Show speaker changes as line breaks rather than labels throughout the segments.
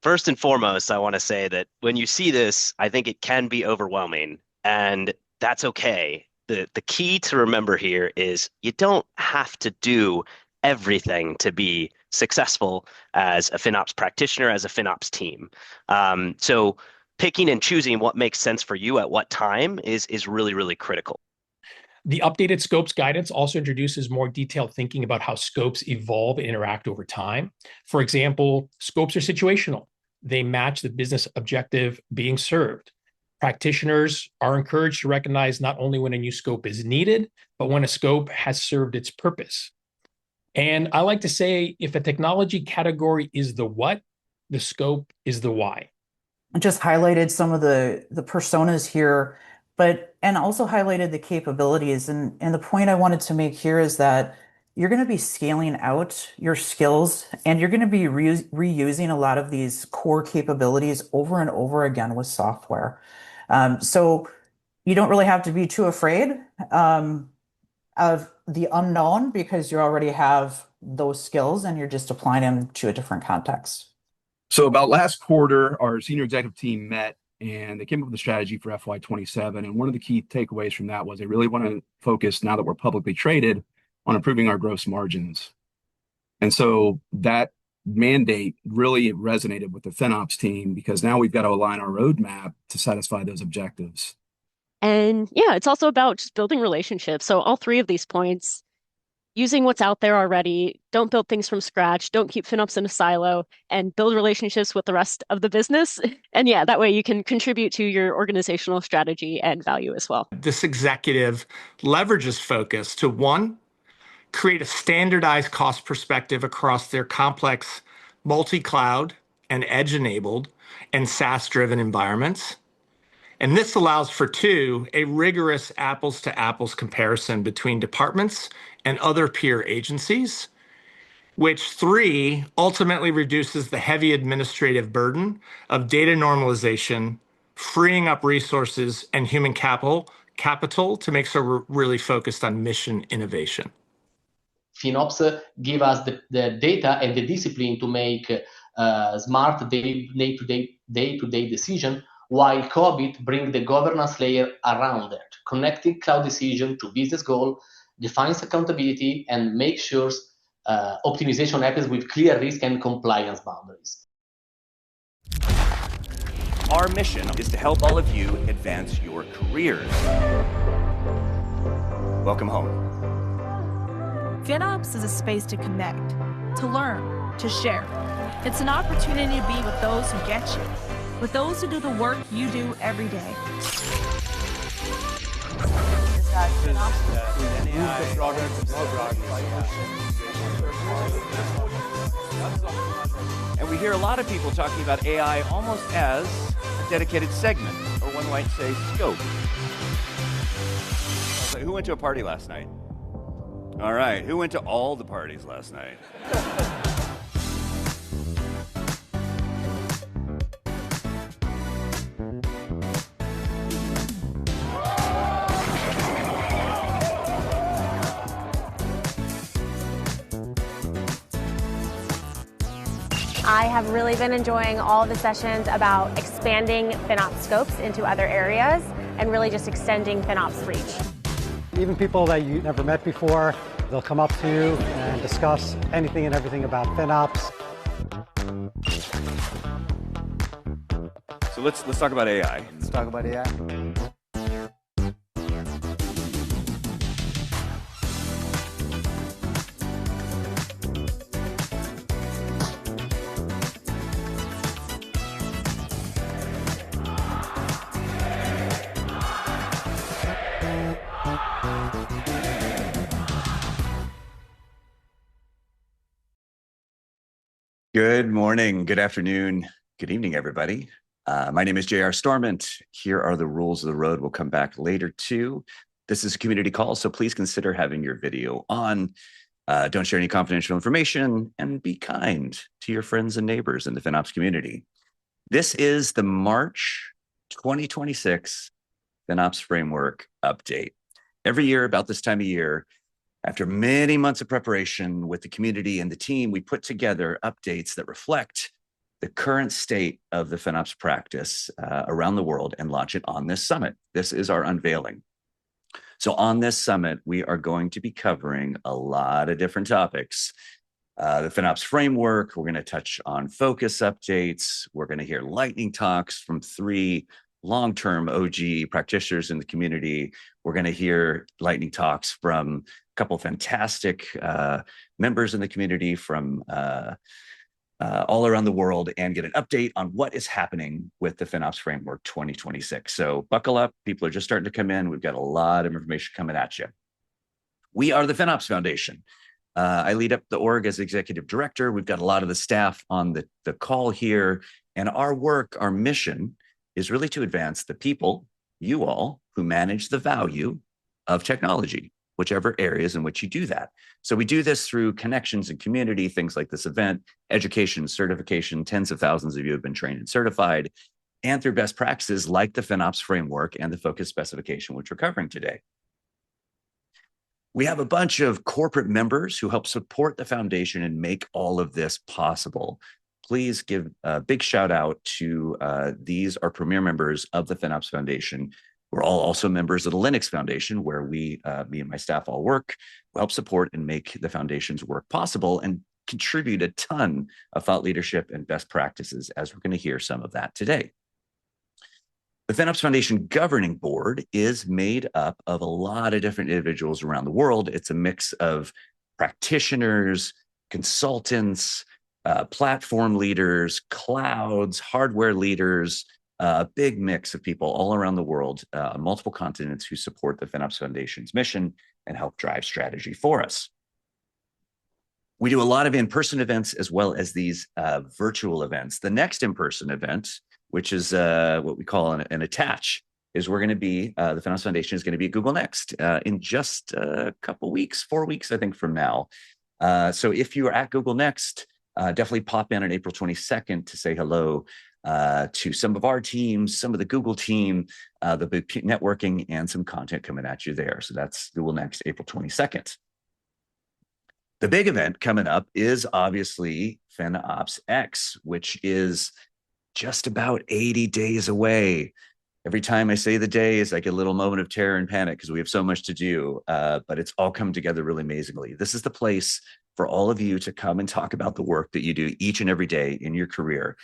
First and foremost, I want to say that when you see this, I think it can be overwhelming, and that's okay. The key to remember here is you don't have to do everything to be successful as a FinOps practitioner, as a FinOps team. So picking and choosing what makes sense for you at what time is really, really critical.
The updated Scopes guidance also introduces more detailed thinking about how scopes evolve and interact over time. For example, scopes are situational. They match the business objective being served. Practitioners are encouraged to recognize not only when a new scope is needed, but when a scope has served its purpose. And I like to say, if a technology category is the what, the scope is the why.
I just highlighted some of the personas here, and also highlighted the capabilities. And the point I wanted to make here is that you're going to be scaling out your skills and you're going to be reusing a lot of these core capabilities over and over again with software. So you don't really have to be too afraid of the unknown because you already have those skills and you're just applying them to a different context.
So about last quarter, our senior executive team met and they came up with a strategy for FY27. And one of the key takeaways from that was they really want to focus, now that we're publicly traded, on improving our gross margins. And so that mandate really resonated with the FinOps team because now we've got to align our roadmap to satisfy those objectives.
And yeah, it's also about just building relationships. So all three of these points, using what's out there already, don't build things from scratch, don't keep FinOps in a silo, and build relationships with the rest of the business. And yeah, that way you can contribute to your organizational strategy and value as well.
This executive leverages focus to, one, create a standardized cost perspective across their complex multi-cloud and edge-enabled and SaaS-driven environments. And this allows for, two, a rigorous apples-to-apples comparison between departments and other peer agencies, which, three, ultimately reduces the heavy administrative burden of data normalization, freeing up resources and human capital to make sure we're really focused on mission innovation.
FinOps give us the data and the discipline to make smart day-to-day decision, while COBIT bring the governance layer around that, connecting cloud decision to business goal, defines accountability, and make sure optimization happens with clear risk and compliance boundaries.
Our mission is to help all of you advance your careers. Welcome home.
FinOps is a space to connect, to learn, to share. It's an opportunity to be with those who get you, with those who do the work you do every day.
And we hear a lot of people talking about AI almost as a dedicated segment, or one might say scope. So who went to a party last night? All right, who went to all the parties last night?
I have really been enjoying all the sessions about expanding FinOps Scopes into other areas and really just extending FinOps reach.
Even people that you never met before, they'll come up to you and discuss anything and everything about FinOps.
So let's talk about AI.
Let's talk about AI.
Good morning, good afternoon, good evening, everybody. My name is J.R. Stormont. Here are the rules of the road. We'll come back later too. This is a community call, so please consider having your video on. Don't share any confidential information and be kind to your friends and neighbors in the FinOps community. This is the March 2026 FinOps Framework update. Every year, about this time of year, after many months of preparation with the community and the team, we put together updates that reflect the current state of the FinOps practice around the world and launch it on this summit. This is our unveiling. So on this summit, we are going to be covering a lot of different topics. The FinOps Framework, we're going to touch on focus updates. We're going to hear lightning talks from 3 long-term OG practitioners in the community. We're going to hear lightning talks from a couple fantastic members in the community from all around the world, and get an update on what is happening with the FinOps Framework 2026. So buckle up. People are just starting to come in. We've got a lot of information coming at you. We are the FinOps Foundation. I lead up the org as executive director. We've got a lot of the staff on the call here. And our work, our mission is really to advance the people, you all, who manage the value of technology, whichever areas in which you do that. So we do this through connections and community, things like this event, education, certification, tens of thousands of you have been trained and certified, and through best practices like the FinOps Framework and the focus specification, which we're covering today. We have a bunch of corporate members who help support the foundation and make all of this possible. Please give a big shout out to these are premier members of the FinOps Foundation. We're all also members of the Linux Foundation, where me and my staff all work. We help support and make the foundation's work possible and contribute a ton of thought leadership and best practices, as we're going to hear some of that today. The FinOps Foundation Governing Board is made up of a lot of different individuals around the world. It's a mix of practitioners, consultants, platform leaders, clouds, hardware leaders, a big mix of people all around the world, multiple continents, who support the FinOps Foundation's mission and help drive strategy for us. We do a lot of in-person events as well as these virtual events. The next in-person event, which is what we call an attach, is we're going to be, the FinOps Foundation is going to be at Google Next in just a couple weeks, 4 weeks, I think, from now. So if you are at Google Next, definitely pop in on April 22nd to say hello to some of our teams, some of the Google team, the big networking, and some content coming at you there. So that's Google Next, April 22nd. The big event coming up is obviously FinOps X, which is just about 80 days away. Every time I say the day, it's like a little moment of terror and panic because we have so much to do, but it's all come together really amazingly. This is the place for all of you to come and talk about the work that you do each and every day in your career.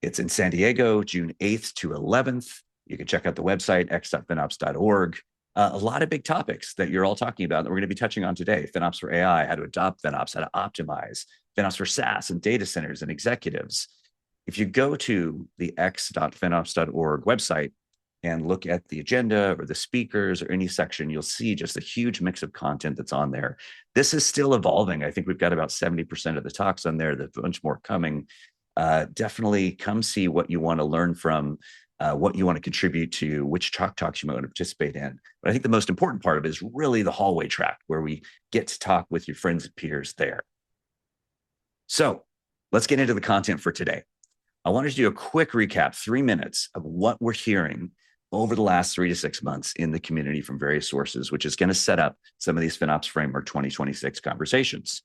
It's in San Diego, June 8th to 11th. You can check out the website, x.finops.org. A lot of big topics that you're all talking about that we're going to be touching on today. FinOps for AI, how to adopt FinOps, how to optimize, FinOps for SaaS and data centers and executives. If you go to the x.finops.org website and look at the agenda or the speakers or any section, you'll see just a huge mix of content that's on there. This is still evolving. I think we've got about 70% of the talks on there. There's a bunch more coming. Definitely come see what you want to learn from, what you want to contribute to, which talks you might want to participate in. But I think the most important part of it is really the hallway track, where we get to talk with your friends and peers there. So let's get into the content for today. I wanted to do a quick recap, 3 minutes, of what we're hearing over the last 3 to 6 months in the community from various sources, which is going to set up some of these FinOps Framework 2026 conversations.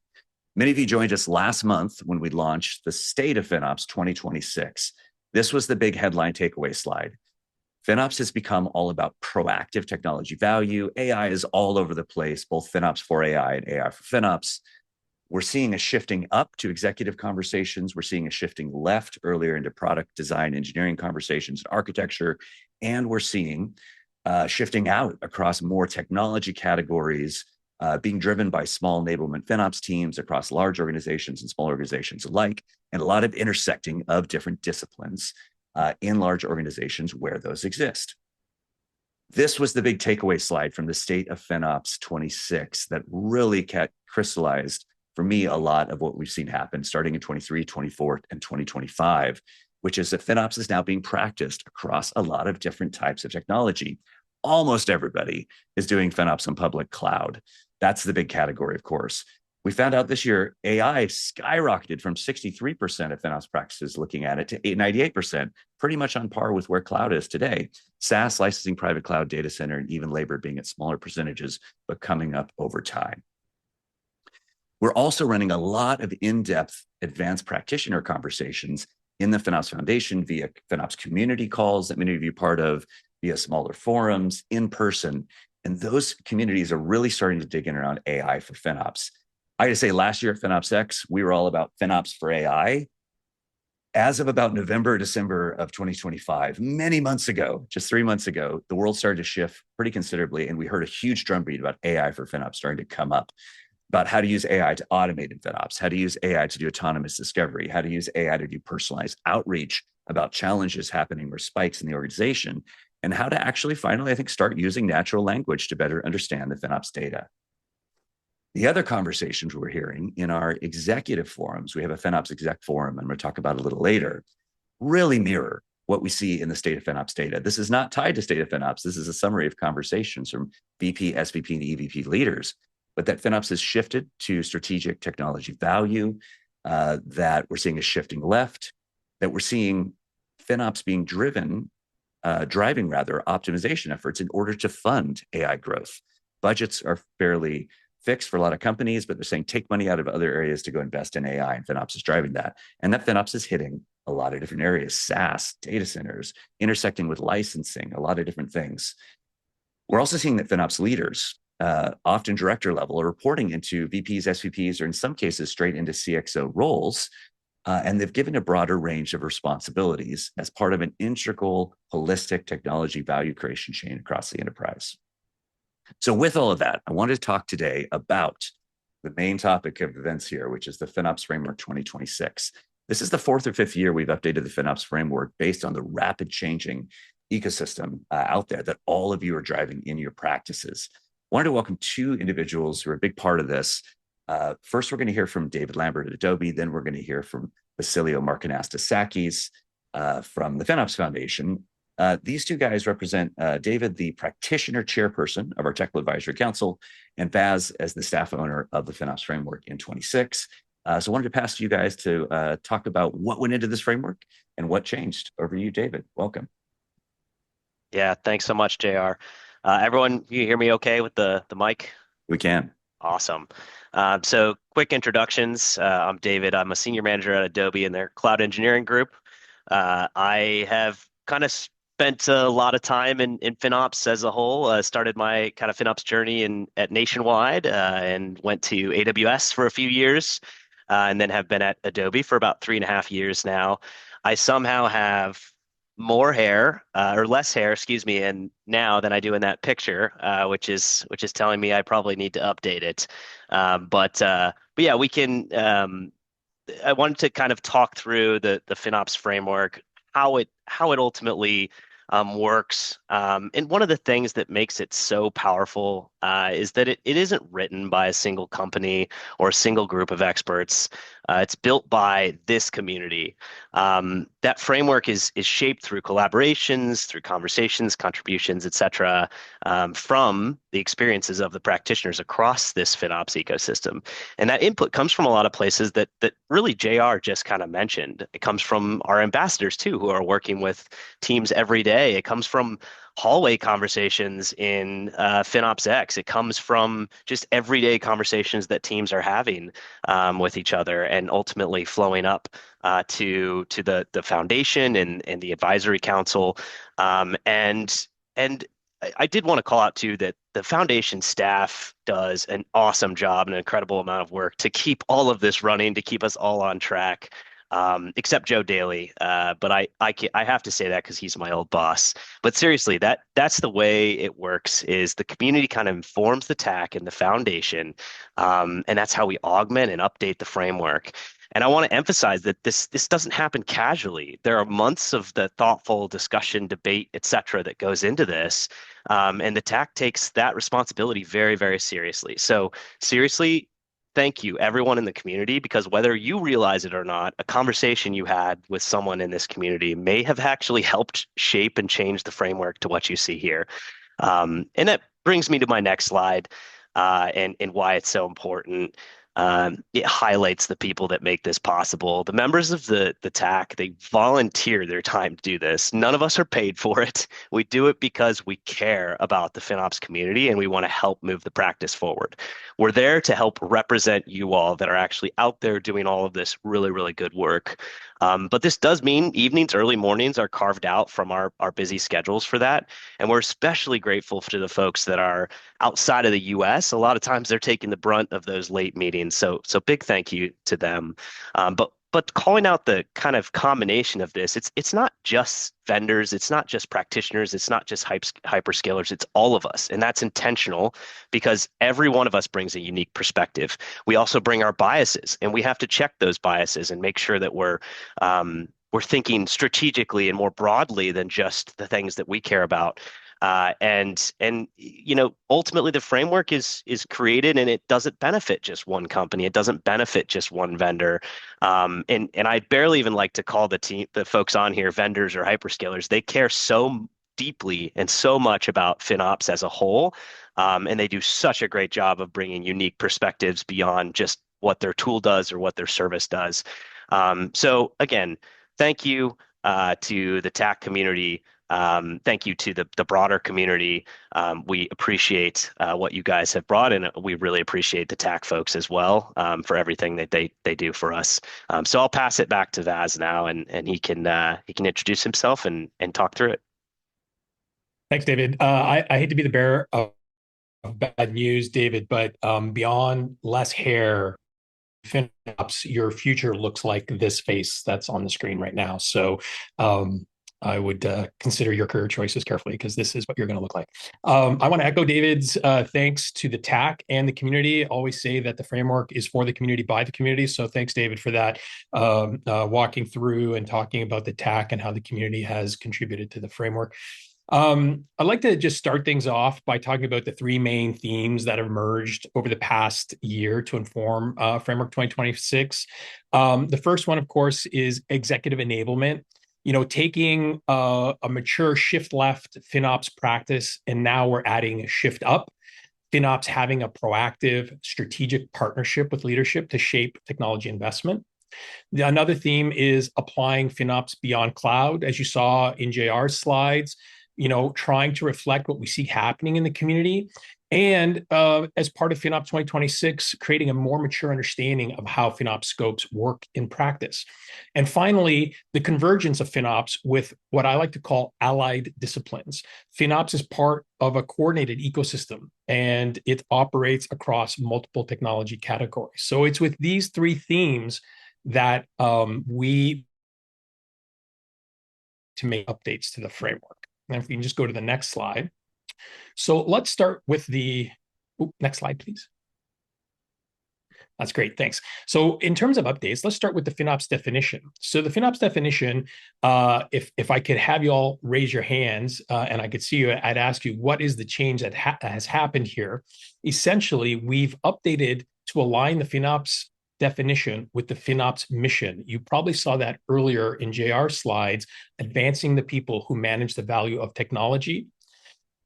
Many of you joined us last month when we launched the State of FinOps 2026. This was the big headline takeaway slide. FinOps has become all about proactive technology value. AI is all over the place, both FinOps for AI and AI for FinOps. We're seeing a shifting up to executive conversations. We're seeing a shifting left earlier into product design, engineering conversations, and architecture. And we're seeing shifting out across more technology categories, being driven by small enablement FinOps teams across large organizations and small organizations alike, and a lot of intersecting of different disciplines in large organizations where those exist. This was the big takeaway slide from the State of FinOps 26 that really crystallized for me a lot of what we've seen happen starting in 23, 24, and 2025, which is that FinOps is now being practiced across a lot of different types of technology. Almost everybody is doing FinOps on public cloud. That's the big category, of course. We found out this year, AI skyrocketed from 63% of FinOps practices looking at it to 98%, pretty much on par with where cloud is today. SaaS, licensing, private cloud, data center, and even labor being at smaller percentages, but coming up over time. We're also running a lot of in-depth advanced practitioner conversations in the FinOps Foundation, via FinOps community calls that many of you are part of, via smaller forums, in person. And those communities are really starting to dig in around AI for FinOps. I got to say, last year at FinOps X, we were all about FinOps for AI. As of about November, December of 2025, many months ago, just 3 months ago, the world started to shift pretty considerably. And we heard a huge drumbeat about AI for FinOps starting to come up, about how to use AI to automate in FinOps, how to use AI to do autonomous discovery, how to use AI to do personalized outreach about challenges happening or spikes in the organization, and how to actually finally, I think, start using natural language to better understand the FinOps data. The other conversations we're hearing in our executive forums, we have a FinOps exec forum, and I'm going to talk about it a little later, really mirror what we see in the state of FinOps data. This is not tied to state of FinOps. This is a summary of conversations from VP, SVP, and EVP leaders, but that FinOps has shifted to strategic technology value, that we're seeing a shifting left, that we're seeing FinOps being driving optimization efforts in order to fund AI growth. Budgets are fairly fixed for a lot of companies, but they're saying take money out of other areas to go invest in AI, and FinOps is driving that. And that FinOps is hitting a lot of different areas, SaaS, data centers, intersecting with licensing, a lot of different things. We're also seeing that FinOps leaders, often director level, are reporting into VPs, SVPs, or in some cases straight into CXO roles. And they've given a broader range of responsibilities as part of an integral, holistic technology value creation chain across the enterprise. So with all of that, I wanted to talk today about the main topic of events here, which is the FinOps Framework 2026. This is the 4th or 5th year we've updated the FinOps Framework based on the rapid changing ecosystem out there that all of you are driving in your practices. I wanted to welcome 2 individuals who are a big part of this. First, we're going to hear from David Lambert at Adobe. Then we're going to hear from Markanastasakis from the FinOps Foundation. These 2 guys represent David, the practitioner chairperson of our Technical Advisory Council, and Baz as the staff owner of the FinOps Framework in 26. So I wanted to pass to you guys to talk about what went into this framework and what changed. Over to you, David. Welcome.
Yeah, thanks so much, JR. Everyone, you hear me okay with the mic?
We can.
Awesome. So quick introductions. I'm David. I'm a senior manager at Adobe in their cloud engineering group. I have kind of spent a lot of time in FinOps as a whole. Started my kind of FinOps journey at Nationwide and went to AWS for a few years, and then have been at Adobe for about 3.5 years now. I somehow have more hair or less hair, excuse me, and now than I do in that picture, which is telling me I probably need to update it. But yeah, we can. I wanted to kind of talk through the FinOps framework, how it ultimately works. And one of the things that makes it so powerful is that it isn't written by a single company or a single group of experts. It's built by this community. That framework is shaped through collaborations, through conversations, contributions, et cetera, from the experiences of the practitioners across this FinOps ecosystem. And that input comes from a lot of places that really JR just kind of mentioned. It comes from our ambassadors too, who are working with teams every day. It comes from hallway conversations in FinOps X. It comes from just everyday conversations that teams are having with each other, and ultimately flowing up to the foundation and the advisory council. And I did want to call out too that the foundation staff does an awesome job and an incredible amount of work to keep all of this running, to keep us all on track. Except Joe Daly, but I have to say that because he's my old boss. But seriously, that's the way it works. Is the community kind of informs the TAC and the foundation, and that's how we augment and update the framework. And I want to emphasize that this doesn't happen casually. There are months of the thoughtful discussion, debate, et cetera, that goes into this, and the TAC takes that responsibility very, very seriously. So seriously, thank you, everyone in the community, because whether you realize it or not, a conversation you had with someone in this community may have actually helped shape and change the framework to what you see here. And that brings me to my next slide, and why it's so important. It highlights the people that make this possible. The members of the TAC, they volunteer their time to do this. None of us are paid for it. We do it because we care about the FinOps community and we want to help move the practice forward. We're there to help represent you all that are actually out there doing all of this really, really good work. But this does mean evenings, early mornings are carved out from our busy schedules for that. And we're especially grateful to the folks that are outside of the US. A lot of times they're taking the brunt of those late meetings. So big thank you to them. But calling out the kind of combination of this, it's not just vendors, it's not just practitioners, it's not just hyperscalers, it's all of us. And that's intentional because every one of us brings a unique perspective. We also bring our biases, and we have to check those biases and make sure that we're thinking strategically and more broadly than just the things that we care about. And ultimately the framework is created, and it doesn't benefit just one company. It doesn't benefit just one vendor. And I barely even like to call the folks on here vendors or hyperscalers. They care so deeply and so much about FinOps as a whole. And they do such a great job of bringing unique perspectives beyond just what their tool does or what their service does. So again, thank you to the TAC community. Thank you to the broader community. We appreciate what you guys have brought, and we really appreciate the TAC folks as well for everything that they do for us. So I'll pass it back to Vaz now, and he can introduce himself and talk through it.
Thanks, David. I hate to be the bearer of bad news, David, but beyond less hair, FinOps, your future looks like this face that's on the screen right now. So I would consider your career choices carefully, because this is what you're going to look like. I want to echo David's thanks to the TAC and the community. I always say that the framework is for the community, by the community. So thanks, David, for that, walking through and talking about the TAC and how the community has contributed to the framework. I'd like to just start things off by talking about the three main themes that have emerged over the past year to inform Framework 2026. The first one, of course, is executive enablement. Taking a mature shift left FinOps practice, and now we're adding a shift up. FinOps having a proactive strategic partnership with leadership to shape technology investment. Another theme is applying FinOps beyond cloud, as you saw in JR's slides, trying to reflect what we see happening in the community. And as part of FinOps 2026, creating a more mature understanding of how FinOps scopes work in practice. And finally, the convergence of FinOps with what I like to call allied disciplines. FinOps is part of a coordinated ecosystem, and it operates across multiple technology categories. So it's with these three themes that we to make updates to the framework. And if we can just go to the next slide. So let's start with the next slide, please. That's great, thanks. So in terms of updates, let's start with the FinOps definition. So the FinOps definition, if I could have you all raise your hands and I could see you, I'd ask you, what is the change that has happened here? Essentially, we've updated to align the FinOps definition with the FinOps mission. You probably saw that earlier in JR's slides, advancing the people who manage the value of technology.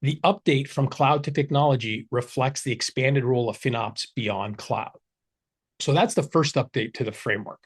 The update from cloud to technology reflects the expanded role of FinOps beyond cloud. So that's the first update to the framework.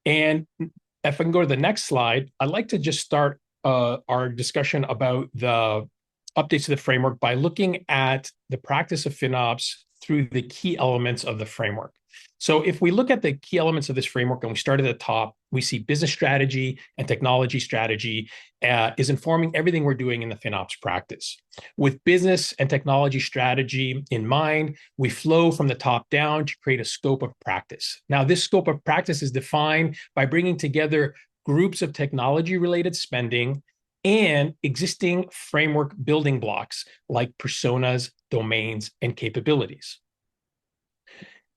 And if I can go to the next slide, I'd like to just start our discussion about the updates to the framework by looking at the practice of FinOps through the key elements of the framework. So if we look at the key elements of this framework and we start at the top, we see business strategy and technology strategy is informing everything we're doing in the FinOps practice. With business and technology strategy in mind, we flow from the top down to create a scope of practice. Now, this scope of practice is defined by bringing together groups of technology-related spending and existing framework building blocks like personas, domains, and capabilities.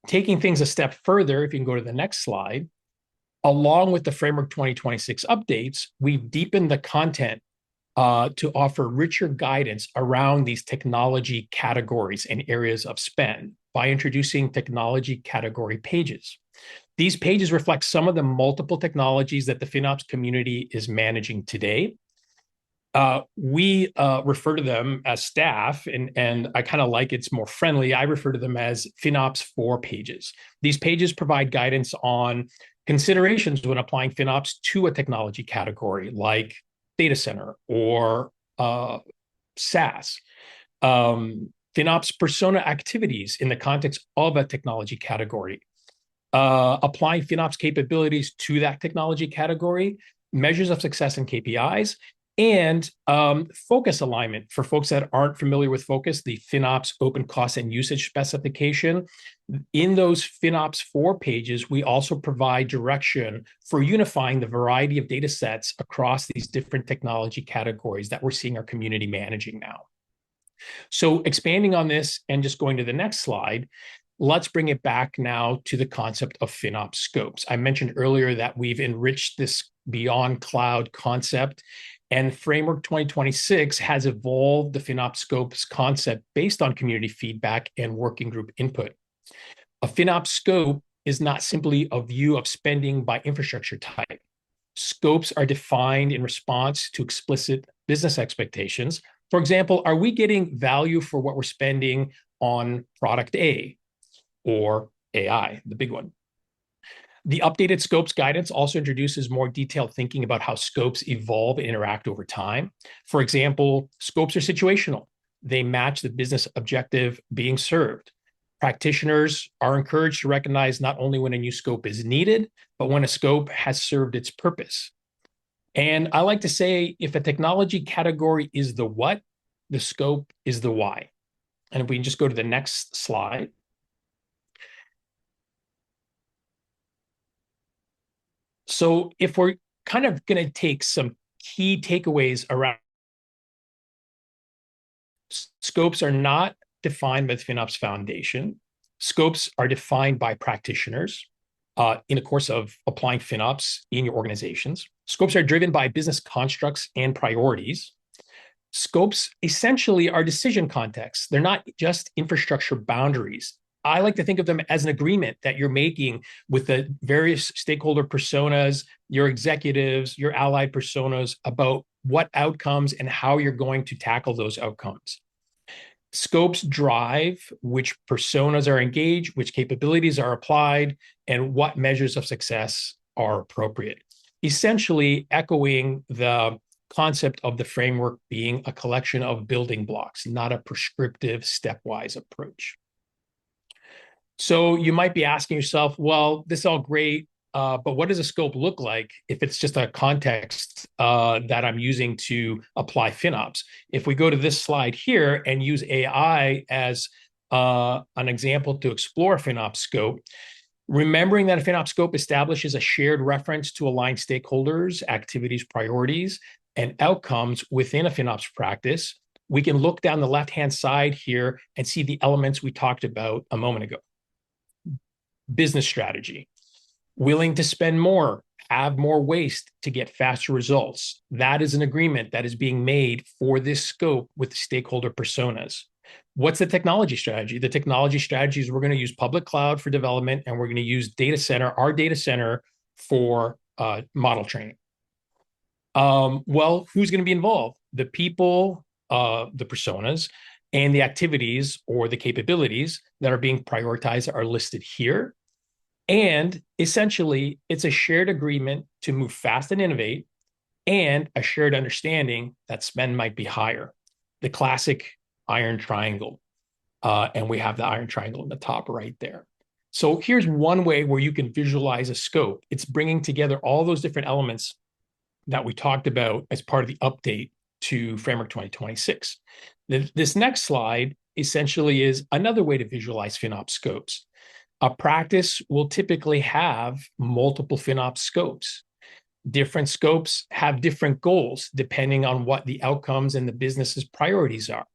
Taking things a step further, if you can go to the next slide, along with the Framework 2026 updates, we've deepened the content to offer richer guidance around these technology categories and areas of spend by introducing technology category pages. These pages reflect some of the multiple technologies that the FinOps community is managing today. We refer to them as staff, and I kind of like it's more friendly. I refer to them as FinOps 4 pages. These pages provide guidance on considerations when applying FinOps to a technology category like data center or SaaS. FinOps persona activities in the context of a technology category. Applying FinOps capabilities to that technology category, measures of success and KPIs, and focus alignment. For folks that aren't familiar with focus, the FinOps open cost and usage specification. In those FinOps 4 pages, we also provide direction for unifying the variety of data sets across these different technology categories that we're seeing our community managing now. So expanding on this and just going to the next slide, let's bring it back now to the concept of FinOps Scopes. I mentioned earlier that we've enriched this beyond cloud concept, and Framework 2026 has evolved the FinOps Scopes concept based on community feedback and working group input. A FinOps Scope is not simply a view of spending by infrastructure type. Scopes are defined in response to explicit business expectations. For example, are we getting value for what we're spending on product A or AI, the big one? The updated Scopes guidance also introduces more detailed thinking about how Scopes evolve and interact over time. For example, Scopes are situational. They match the business objective being served. Practitioners are encouraged to recognize not only when a new scope is needed, but when a scope has served its purpose. And I like to say, if a technology category is the what, the scope is the why. And if we can just go to the next slide. So if we're kind of going to take some key takeaways around, scopes are not defined by the FinOps Foundation. Scopes are defined by practitioners in the course of applying FinOps in your organizations. Scopes are driven by business constructs and priorities. Scopes essentially are decision contexts. They're not just infrastructure boundaries. I like to think of them as an agreement that you're making with the various stakeholder personas, your executives, your allied personas about what outcomes and how you're going to tackle those outcomes. Scopes drive which personas are engaged, which capabilities are applied, and what measures of success are appropriate. Essentially echoing the concept of the framework being a collection of building blocks, not a prescriptive stepwise approach. So you might be asking yourself, well, this is all great, but what does a scope look like if it's just a context that I'm using to apply FinOps? If we go to this slide here and use AI as an example to explore a FinOps scope, remembering that a FinOps scope establishes a shared reference to align stakeholders, activities, priorities, and outcomes within a FinOps practice, we can look down the left-hand side here and see the elements we talked about a moment ago. Business strategy, willing to spend more, have more waste to get faster results. That is an agreement that is being made for this scope with stakeholder personas. What's the technology strategy? The technology strategy is we're going to use public cloud for development, and we're going to use our data center for model training. Well, who's going to be involved? The people, the personas, and the activities or the capabilities that are being prioritized are listed here. And essentially, it's a shared agreement to move fast and innovate, and a shared understanding that spend might be higher. The classic iron triangle. And we have the iron triangle in the top right there. So here's one way where you can visualize a scope. It's bringing together all those different elements that we talked about as part of the update to Framework 2026. This next slide essentially is another way to visualize FinOps scopes. A practice will typically have multiple FinOps scopes. Different scopes have different goals depending on what the outcomes and the business's priorities are.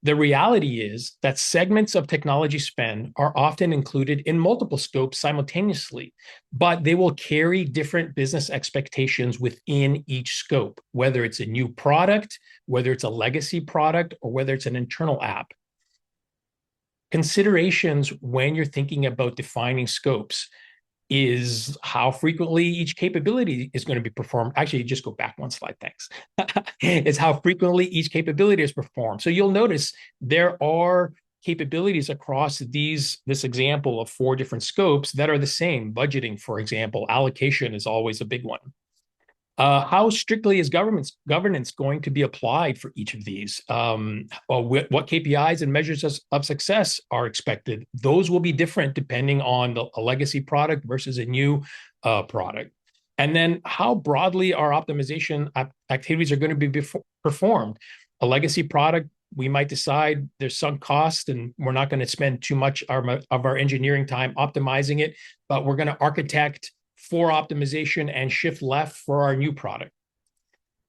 The reality is that segments of technology spend are often included in multiple scopes simultaneously, but they will carry different business expectations within each scope, whether it's a new product, whether it's a legacy product, or whether it's an internal app. Considerations when you're thinking about defining scopes. is how frequently each capability is going to be performed. Actually, just go back one slide, thanks. Is how frequently each capability is performed. So you'll notice there are capabilities across this example of 4 different scopes that are the same. Budgeting, for example, allocation is always a big one. How strictly is governance going to be applied for each of these? What KPIs and measures of success are expected? Those will be different depending on a legacy product versus a new product. And then how broadly our optimization activities are going to be performed. A legacy product, we might decide there's sunk cost and we're not going to spend too much of our engineering time optimizing it, but we're going to architect for optimization and shift left for our new product.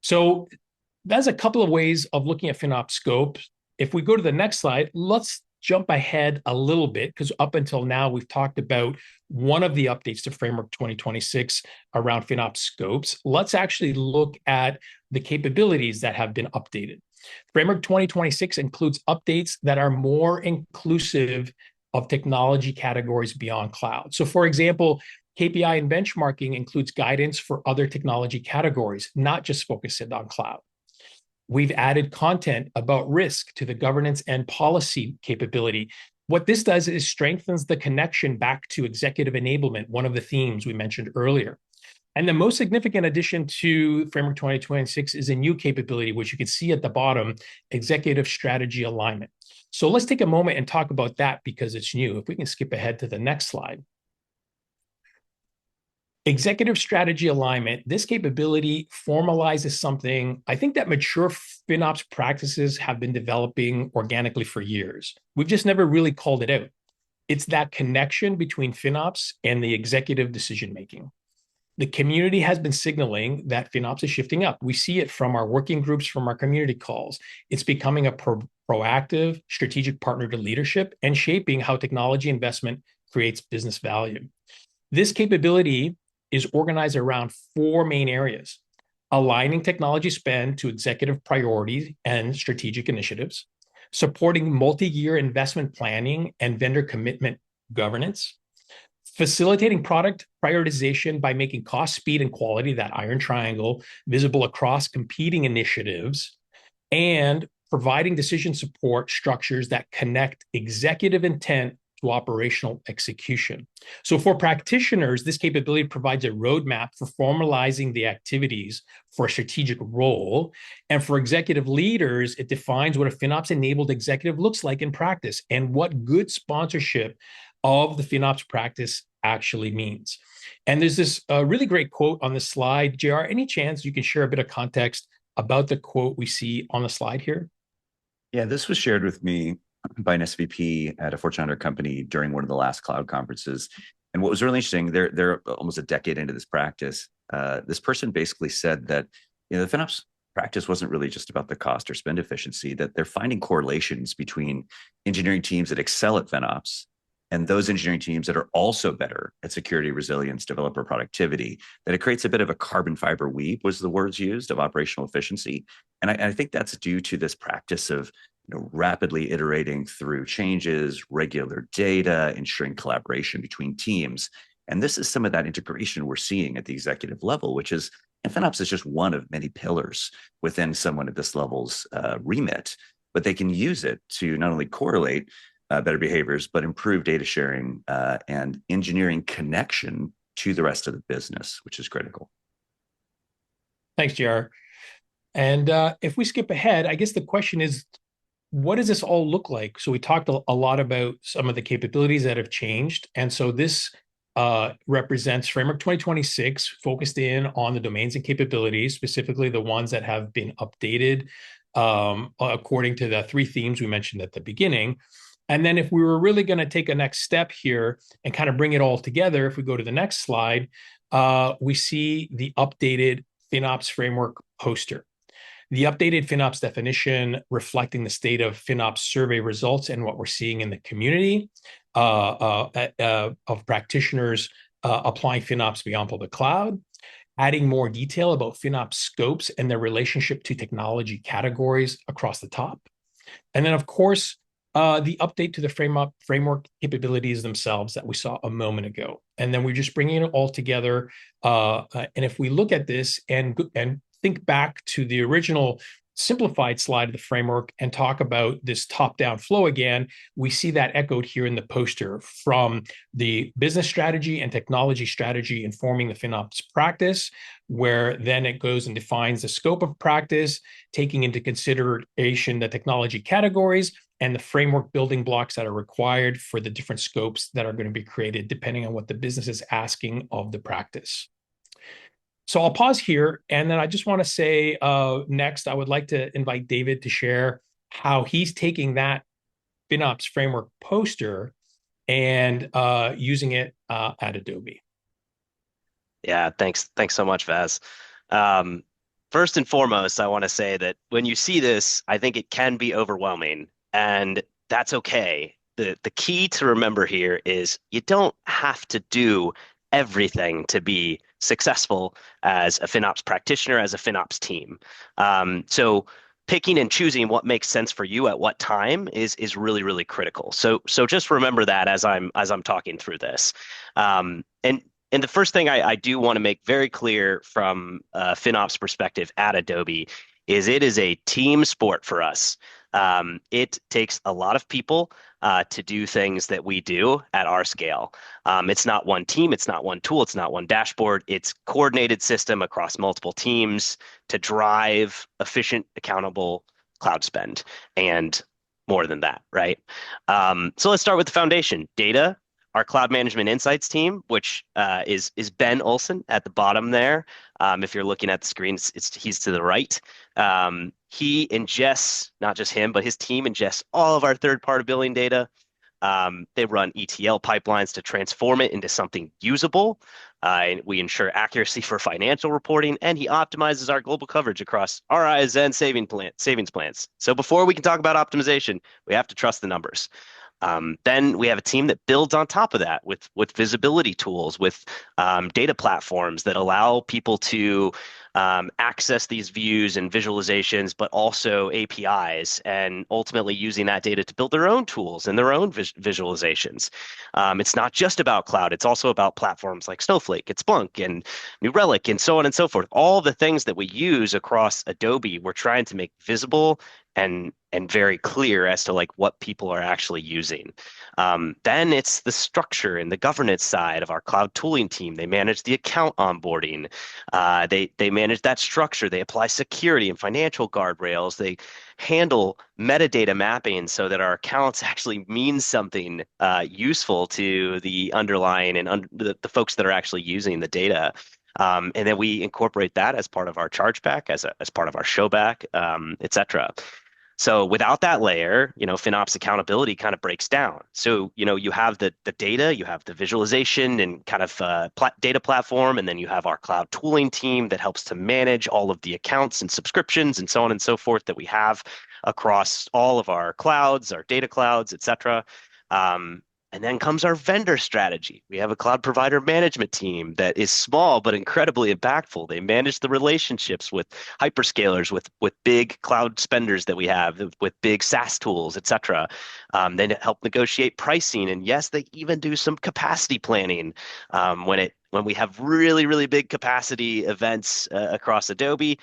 So that's a couple of ways of looking at FinOps Scopes. If we go to the next slide, let's jump ahead a little bit, because up until now, we've talked about one of the updates to Framework 2026 around FinOps Scopes. Let's actually look at the capabilities that have been updated. Framework 2026 includes updates that are more inclusive of technology categories beyond cloud. So for example, KPI and benchmarking includes guidance for other technology categories, not just focused on cloud. We've added content about risk to the governance and policy capability. What this does is strengthens the connection back to executive enablement, one of the themes we mentioned earlier. And the most significant addition to Framework 2026 is a new capability, which you can see at the bottom, executive strategy alignment. So let's take a moment and talk about that because it's new. If we can skip ahead to the next slide. Executive strategy alignment, this capability formalizes something I think that mature FinOps practices have been developing organically for years. We've just never really called it out. It's that connection between FinOps and the executive decision-making. The community has been signaling that FinOps is shifting up. We see it from our working groups, from our community calls. It's becoming a proactive strategic partner to leadership and shaping how technology investment creates business value. This capability is organized around 4 main areas: aligning technology spend to executive priorities and strategic initiatives, supporting multi-year investment planning and vendor commitment governance, facilitating product prioritization by making cost, speed, and quality, that iron triangle, visible across competing initiatives, and providing decision support structures that connect executive intent to operational execution. So for practitioners, this capability provides a roadmap for formalizing the activities for a strategic role. And for executive leaders, it defines what a FinOps-enabled executive looks like in practice and what good sponsorship of the FinOps practice actually means. And there's this really great quote on the slide. JR, any chance you can share a bit of context about the quote we see on the slide here?
Yeah, this was shared with me by an SVP at a Fortune 100 company during one of the last cloud conferences. And what was really interesting, they're almost a decade into this practice. This person basically said that the FinOps practice wasn't really just about the cost or spend efficiency, that they're finding correlations between engineering teams that excel at FinOps and those engineering teams that are also better at security, resilience, developer productivity, that it creates a bit of a carbon fiber weave, was the words used, of operational efficiency. And I think that's due to this practice of rapidly iterating through changes, regular data, ensuring collaboration between teams. And this is some of that integration we're seeing at the executive level, which is, and FinOps is just one of many pillars within someone at this level's remit, but they can use it to not only correlate better behaviors, but improve data sharing and engineering connection to the rest of the business, which is critical.
Thanks, JR. And if we skip ahead, I guess the question is, what does this all look like? So we talked a lot about some of the capabilities that have changed. And so this represents Framework 2026, focused in on the domains and capabilities, specifically the ones that have been updated according to the 3 themes we mentioned at the beginning. And then if we were really going to take a next step here and kind of bring it all together, if we go to the next slide, we see the updated FinOps Framework poster. The updated FinOps definition reflecting the state of FinOps survey results and what we're seeing in the community of practitioners applying FinOps beyond public cloud, adding more detail about FinOps scopes and their relationship to technology categories across the top. And then, of course, The update to the framework capabilities themselves that we saw a moment ago. And then we're just bringing it all together. And if we look at this and think back to the original simplified slide of the framework and talk about this top-down flow again, we see that echoed here in the poster, from the business strategy and technology strategy informing the FinOps practice, where then it goes and defines the scope of practice, taking into consideration the technology categories and the framework building blocks that are required for the different scopes that are going to be created depending on what the business is asking of the practice. So I'll pause here, and then I just want to say next, I would like to invite David to share how he's taking that FinOps framework poster and using it at Adobe.
Yeah, thanks so much, Vaz. First and foremost, I want to say that when you see this, I think it can be overwhelming, and that's okay. The key to remember here is you don't have to do everything to be successful as a FinOps practitioner, as a FinOps team. So picking and choosing what makes sense for you at what time is really, really critical. So just remember that as I'm talking through this. And the first thing I do want to make very clear from a FinOps perspective at Adobe is it is a team sport for us. It takes a lot of people to do things that we do at our scale. It's not one team, it's not one tool, it's not one dashboard. It's coordinated system across multiple teams to drive efficient, accountable cloud spend, and more than that, right? So let's start with the foundation. Data. Our cloud management insights team, which is Ben Olson at the bottom there. If you're looking at the screen, he's to the right. He ingests, not just him, but his team ingests all of our third-party billing data. They run ETL pipelines to transform it into something usable. And we ensure accuracy for financial reporting, and he optimizes our global coverage across RIs and savings plans. So before we can talk about optimization, we have to trust the numbers. Then we have a team that builds on top of that with visibility tools, with data platforms that allow people to access these views and visualizations, but also APIs, and ultimately using that data to build their own tools and their own visualizations. It's not just about cloud. It's also about platforms like Snowflake, and Splunk, and New Relic, and so on and so forth. All the things that we use across Adobe, we're trying to make visible and very clear as to like what people are actually using. Then it's the structure and the governance side of our cloud tooling team. They manage the account onboarding. They manage that structure. They apply security and financial guardrails. They handle metadata mapping so that our accounts actually mean something useful to the underlying and the folks that are actually using the data. And then we incorporate that as part of our chargeback, as part of our showback, et cetera. So without that layer, FinOps accountability kind of breaks down. So, you have the data, you have the visualization and kind of data platform, and then you have our cloud tooling team that helps to manage all of the accounts and subscriptions and so on and so forth that we have across all of our clouds, our data clouds, et cetera. And then comes our vendor strategy. We have a cloud provider management team that is small but incredibly impactful. They manage the relationships with hyperscalers, with big cloud spenders that we have, with big SaaS tools, et cetera. They help negotiate pricing, and yes, they even do some capacity planning when we have really, really big capacity events across Adobe.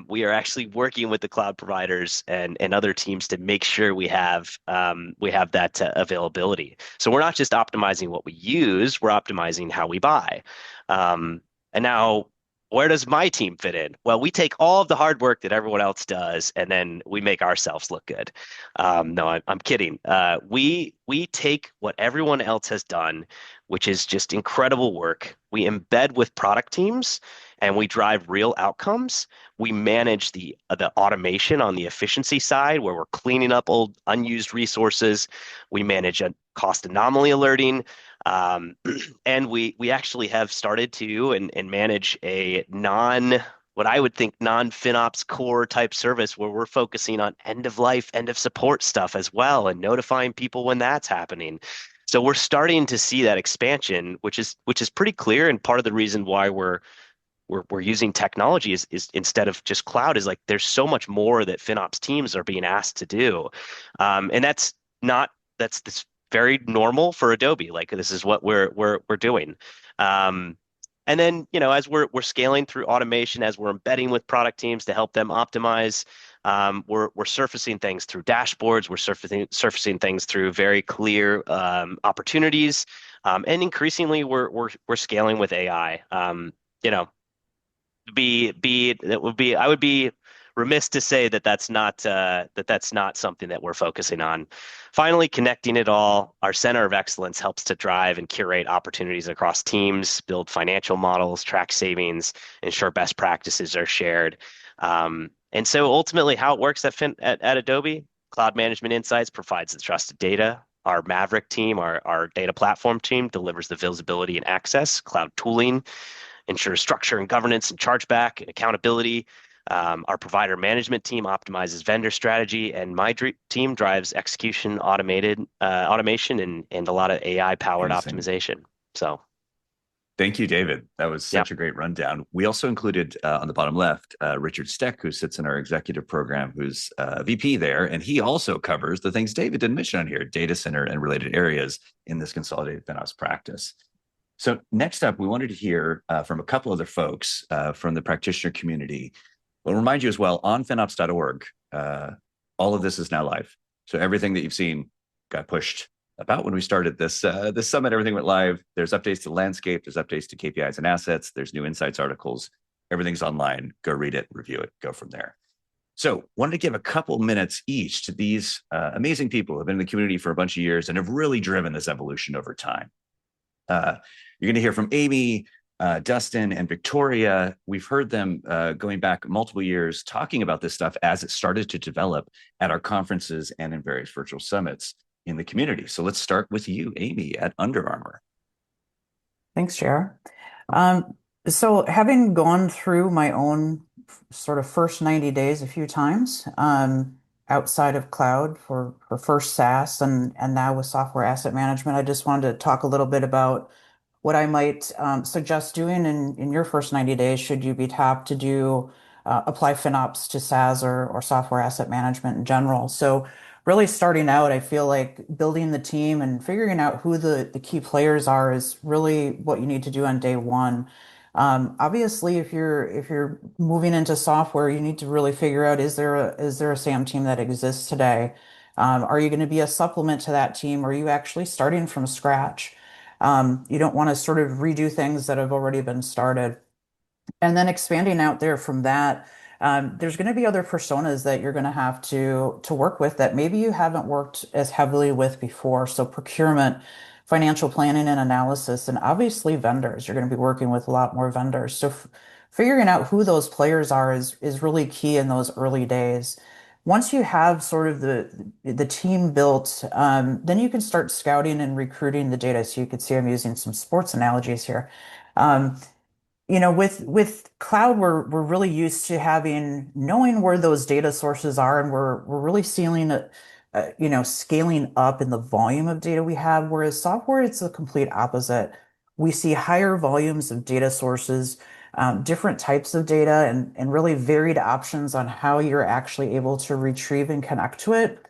We are actually working with the cloud providers and other teams to make sure we have that availability. So we're not just optimizing what we use, we're optimizing how we buy. And now, where does my team fit in? Well, we take all of the hard work that everyone else does, and then we make ourselves look good. No, I'm kidding. We take what everyone else has done, which is just incredible work. We embed with product teams, and we drive real outcomes. We manage the automation on the efficiency side, where we're cleaning up old unused resources. We manage a cost anomaly alerting. And we actually have started to and manage a what I would think non-FinOps core type service, where we're focusing on end of life, end of support stuff as well, and notifying people when that's happening. So we're starting to see that expansion, which is pretty clear. And part of the reason why we're using technology is instead of just cloud, is like there's so much more that FinOps teams are being asked to do. And not that's very normal for Adobe. Like this is what we're doing. Um, and then, as we're scaling through automation, as we're embedding with product teams to help them optimize, we're surfacing things through dashboards. We're surfacing things through very clear opportunities, and increasingly we're scaling with AI. I would be remiss to say that that's not something that we're focusing on. Finally, connecting it all, our center of excellence helps to drive and curate opportunities across teams, build financial models, track savings, ensure best practices are shared. And so ultimately, how it works at Adobe, Cloud Management Insights provides the trusted data. Our Maverick team, our data platform team, delivers the visibility and access. Cloud tooling ensures structure and governance and chargeback and accountability. Our provider management team optimizes vendor strategy, and my team drives execution, automation, and a lot of AI-powered optimization. So,
thank you, David. That was such a great rundown. We also included on the bottom left Richard Steck, who sits in our executive program, who's VP there, and he also covers the things David didn't mention on here: data center and related areas in this consolidated FinOps practice. So next up, we wanted to hear from a couple other folks from the practitioner community. We'll remind you as well, on FinOps.org, all of this is now live. So everything that you've seen got pushed about when we started this summit. Everything went live. There's updates to the landscape. There's updates to KPIs and assets. There's new insights articles. Everything's online. Go read it, review it, go from there. So wanted to give a couple minutes each to these amazing people who have been in the community for a bunch of years and have really driven this evolution over time. You're going to hear from Amy, Dustin, and Victoria. We've heard them going back multiple years talking about this stuff as it started to develop at our conferences and in various virtual summits in the community. So let's start with you, Amy, at Under Armour.
Thanks, JR. So having gone through my own sort of first 90 days a few times outside of cloud for first SaaS and now with software asset management, I just wanted to talk a little bit about what I might suggest doing in your first 90 days should you be tapped to do apply FinOps to SaaS or software asset management in general. So really starting out, I feel like building the team and figuring out who the key players are is really what you need to do on day one. Obviously, if you're moving into software, you need to really figure out, is there a SAM team that exists today? Are you going to be a supplement to that team? Or are you actually starting from scratch? You don't want to sort of redo things that have already been started. And then expanding out there from that, there's going to be other personas that you're going to have to work with that maybe you haven't worked as heavily with before. So procurement, financial planning and analysis, and obviously vendors. You're going to be working with a lot more vendors. So figuring out who those players are is really key in those early days. Once you have sort of the team built, then you can start scouting and recruiting the data. So you could see I'm using some sports analogies here. With cloud, we're really used to knowing where those data sources are, and we're really scaling up in the volume of data we have. Whereas software, it's the complete opposite. We see higher volumes of data sources, different types of data, and really varied options on how you're actually able to retrieve and connect to it.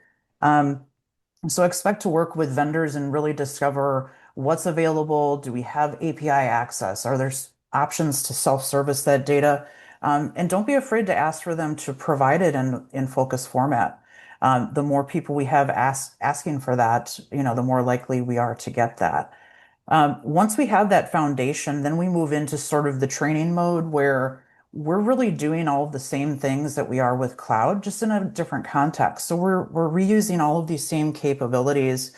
So expect to work with vendors and really discover what's available. Do we have API access? Are there options to self-service that data? And don't be afraid to ask for them to provide it in focus format. The more people we have asking for that, the more likely we are to get that. Once we have that foundation, then we move into sort of the training mode where we're really doing all of the same things that we are with cloud, just in a different context. So we're reusing all of these same capabilities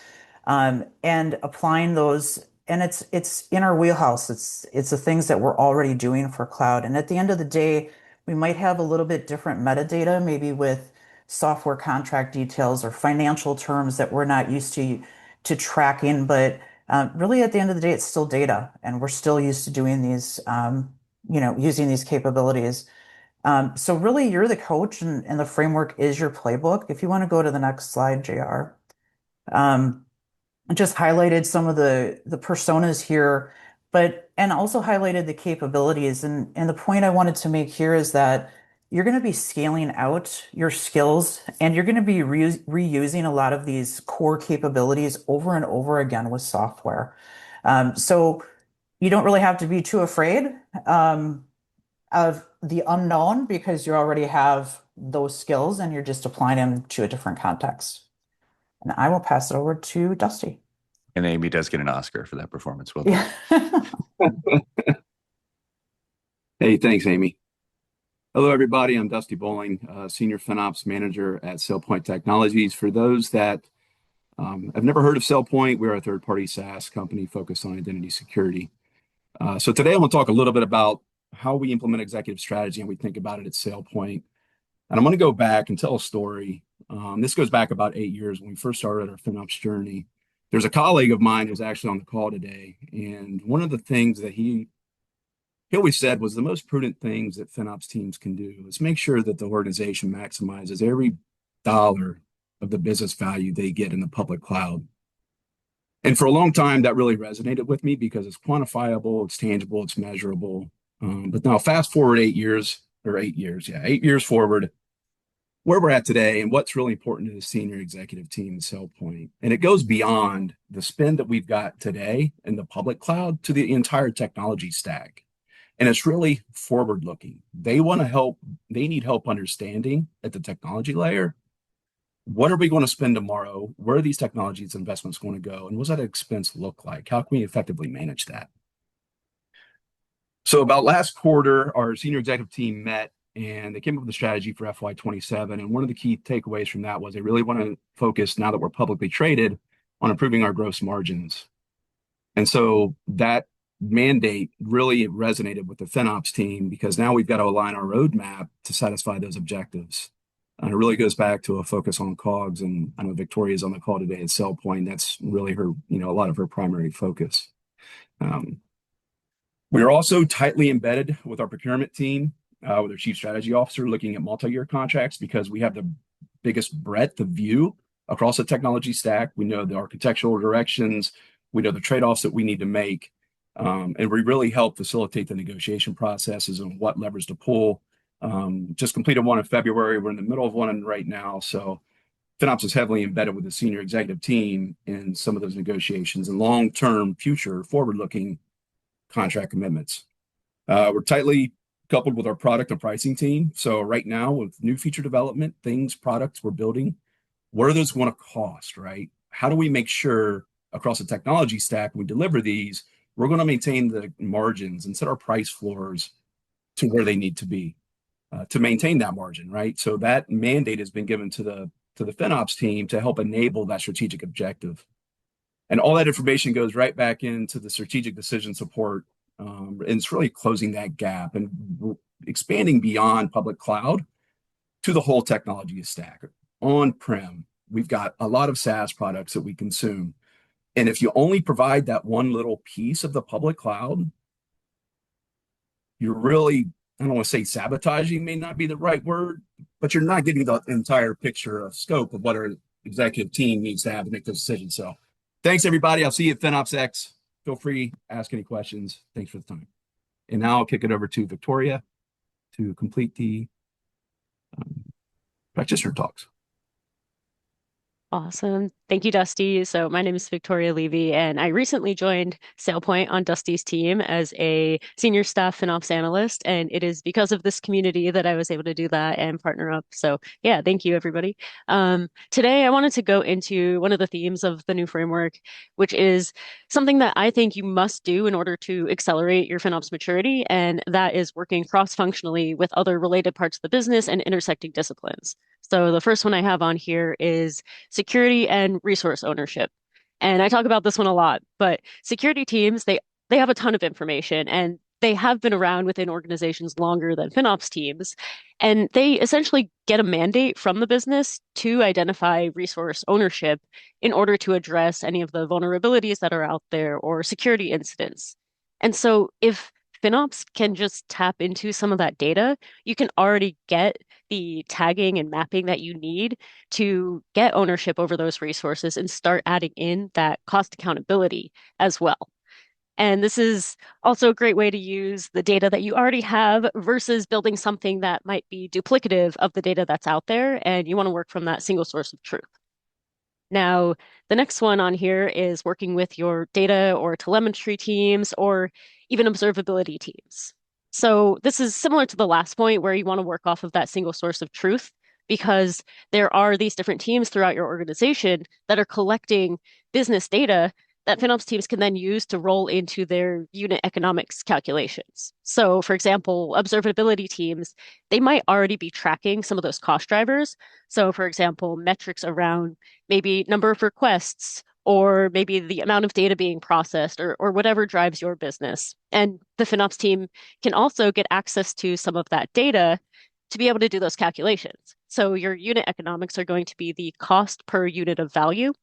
and applying those. And it's in our wheelhouse. It's the things that we're already doing for cloud. And at the end of the day, we might have a little bit different metadata, maybe with software contract details or financial terms that we're not used to tracking. But really, at the end of the day, it's still data, and we're still used to doing these, using these capabilities. So really, you're the coach, and the framework is your playbook. If you want to go to the next slide, JR. Just highlighted some of the personas here, and also highlighted the capabilities. And the point I wanted to make here is that you're going to be scaling out your skills and you're going to be reusing a lot of these core capabilities over and over again with software. So you don't really have to be too afraid of the unknown because you already have those skills and you're just applying them to a different context. And I will pass it over to Dusty.
And Amy does get an Oscar for that performance. Well
done.
Yeah. Hey, thanks, Amy. Hello, everybody. I'm Dusty Bowling, Senior FinOps Manager at SailPoint Technologies. For those that have never heard of SailPoint, we're a third-party SaaS company focused on identity security. So today I want to talk a little bit about how we implement executive strategy and we think about it at SailPoint. And I'm going to go back and tell a story. This goes back about 8 years when we first started our FinOps journey. There's a colleague of mine who's actually on the call today. And one of the things that he always said was the most prudent things that FinOps teams can do is make sure that the organization maximizes every dollar of the business value they get in the public cloud. And for a long time, that really resonated with me because it's quantifiable, it's tangible, it's measurable. But now fast forward 8 years, 8 years forward, where we're at today and what's really important to the senior executive team at SailPoint. And it goes beyond the spend that we've got today in the public cloud to the entire technology stack. And it's really forward looking. They want to help, they need help understanding at the technology layer. What are we going to spend tomorrow? Where are these technologies investments going to go? And what's that expense look like? How can we effectively manage that? So about last quarter, our senior executive team met and they came up with a strategy for FY27. And one of the key takeaways from that was they really want to focus, now that we're publicly traded, on improving our gross margins. And so that mandate really resonated with the FinOps team because now we've got to align our roadmap to satisfy those objectives. And it really goes back to a focus on COGS. And I know Victoria's on the call today at SailPoint. That's really her, a lot of her primary focus. We are also tightly embedded with our procurement team, with our chief strategy officer, looking at multi-year contracts because we have the biggest breadth of view across the technology stack. We know the architectural directions. We know the trade-offs that we need to make. And we really help facilitate the negotiation processes and what levers to pull. Just completed one in February. We're in the middle of one right now. So FinOps is heavily embedded with the senior executive team in some of those negotiations and long-term, future, forward-looking contract commitments. We're tightly coupled with our product and pricing team. So right now with new feature development, products we're building, what are those going to cost, right? How do we make sure across the technology stack we deliver these? We're going to maintain the margins and set our price floors to where they need to be to maintain that margin, right? So that mandate has been given to the FinOps team to help enable that strategic objective. And all that information goes right back into the strategic decision support. And it's really closing that gap and expanding beyond public cloud to the whole technology stack. On-prem, we've got a lot of SaaS products that we consume. And if you only provide that one little piece of the public cloud, you're really, I don't want to say sabotaging may not be the right word, but you're not getting the entire picture of scope of what our executive team needs to have to make those decisions. So thanks, everybody. I'll see you at FinOps X. Feel free to ask any questions. Thanks for the time. And now I'll kick it over to Victoria to complete the practitioner talks.
Awesome. Thank you, Dusty. So my name is Victoria Levy, and I recently joined SailPoint on Dusty's team as a senior staff FinOps analyst. And it is because of this community that I was able to do that and partner up. So yeah, thank you, everybody. Today, I wanted to go into one of the themes of the new framework, which is something that I think you must do in order to accelerate your FinOps maturity. And that is working cross-functionally with other related parts of the business and intersecting disciplines. So the first one I have on here is security and resource ownership. And I talk about this one a lot, but security teams, they have a ton of information and they have been around within organizations longer than FinOps teams. And they essentially get a mandate from the business to identify resource ownership in order to address any of the vulnerabilities that are out there or security incidents. And so if FinOps can just tap into some of that data, you can already get the tagging and mapping that you need to get ownership over those resources and start adding in that cost accountability as well. And this is also a great way to use the data that you already have versus building something that might be duplicative of the data that's out there. And you want to work from that single source of truth. Now, the next one on here is working with your data or telemetry teams or even observability teams. So this is similar to the last point where you want to work off of that single source of truth because there are these different teams throughout your organization that are collecting business data that FinOps teams can then use to roll into their unit economics calculations. So, for example, observability teams, they might already be tracking some of those cost drivers. So, for example, metrics around maybe number of requests or maybe the amount of data being processed or whatever drives your business. And the FinOps team can also get access to some of that data to be able to do those calculations. So your unit economics are going to be the cost per unit of value.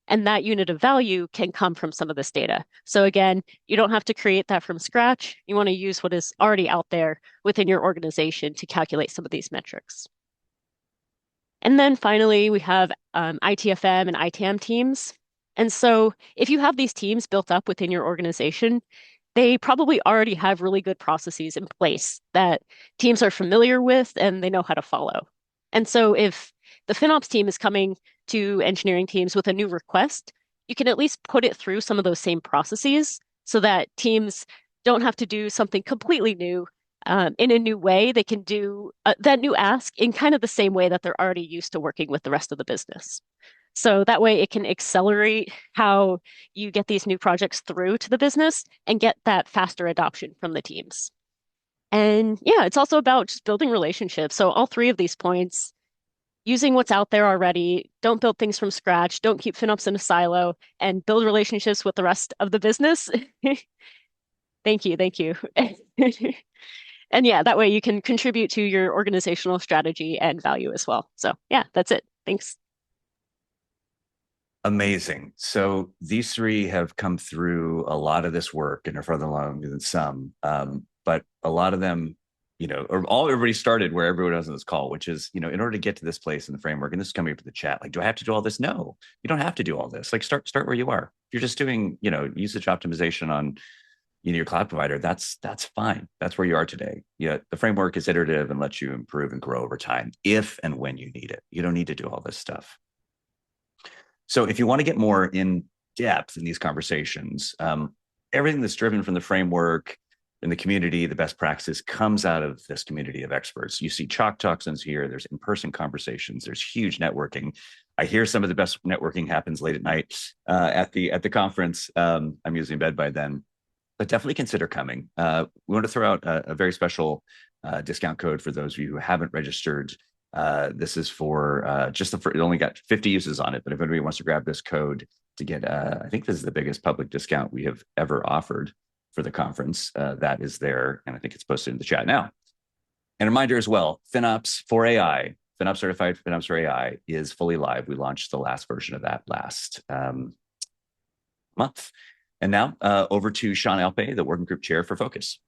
And that unit of value can come from some of this data. So again, you don't have to create that from scratch. You want to use what is already out there within your organization to calculate some of these metrics. And then finally, we have ITFM and ITAM teams. And so if you have these teams built up within your organization, they probably already have really good processes in place that teams are familiar with and they know how to follow. And so if the FinOps team is coming to engineering teams with a new request, you can at least put it through some of those same processes so that teams don't have to do something completely new in a new way. They can do that new ask in kind of the same way that they're already used to working with the rest of the business. So that way it can accelerate how you get these new projects through to the business and get that faster adoption from the teams. And yeah, it's also about just building relationships. So all three of these points, using what's out there already, don't build things from scratch, don't keep FinOps in a silo, and build relationships with the rest of the business. Thank you, thank you. And yeah, that way you can contribute to your organizational strategy and value as well. So yeah, that's it. Thanks.
Amazing. So these three have come through a lot of this work and are further along than some, but a lot of them, or everybody started where everyone was on this call, which is, in order to get to this place in the framework, and this is coming up in the chat, like, do I have to do all this? No, you don't have to do all this. Like, start where you are. If you're just doing, usage optimization on, your cloud provider, that's fine. That's where you are today. Yeah, the framework is iterative and lets you improve and grow over time if and when you need it. You don't need to do all this stuff. So if you want to get more in depth in these conversations, everything that's driven from the framework in the community, the best practices comes out of this community of experts. You see chalk talks here, there's in-person conversations, there's huge networking. I hear some of the best networking happens late at night at the conference. I'm usually in bed by then, but definitely consider coming. We want to throw out a very special discount code for those of you who haven't registered. This is for it only got 50 uses on it, but if anybody wants to grab this code to get, I think this is the biggest public discount we have ever offered for the conference. That is there, and I think it's posted in the chat now. And a reminder as well, FinOps for AI, FinOps Certified FinOps for AI is fully live. We launched the last version of that last month. And now over to Shawn Alpay, the working group chair for Focus.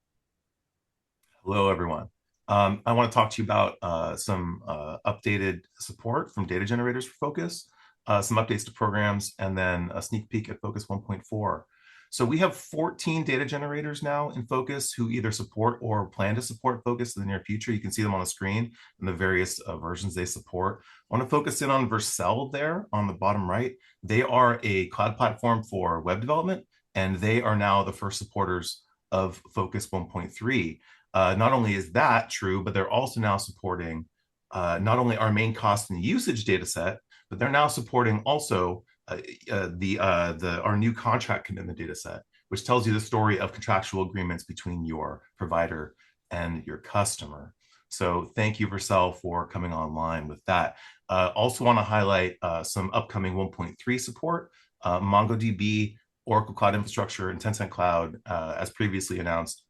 Hello, everyone. I want to talk to you about some updated support from data generators for Focus, some updates to programs, and then a sneak peek at Focus 1.4. So we have 14 data generators now in Focus who either support or plan to support Focus in the near future. You can see them on the screen and the various versions they support. I want to focus in on Vercel there on the bottom right. They are a cloud platform for web development, and they are now the first supporters of Focus 1.3. Not only is that true, but they're also now supporting not only our main cost and usage data set, but they're now supporting also our new contract commitment data set, which tells you the story of contractual agreements between your provider and your customer. So thank you, Vercel, for coming online with that. Also want to highlight some upcoming 1.3 support. MongoDB, Oracle Cloud Infrastructure, and Tencent Cloud, as previously announced,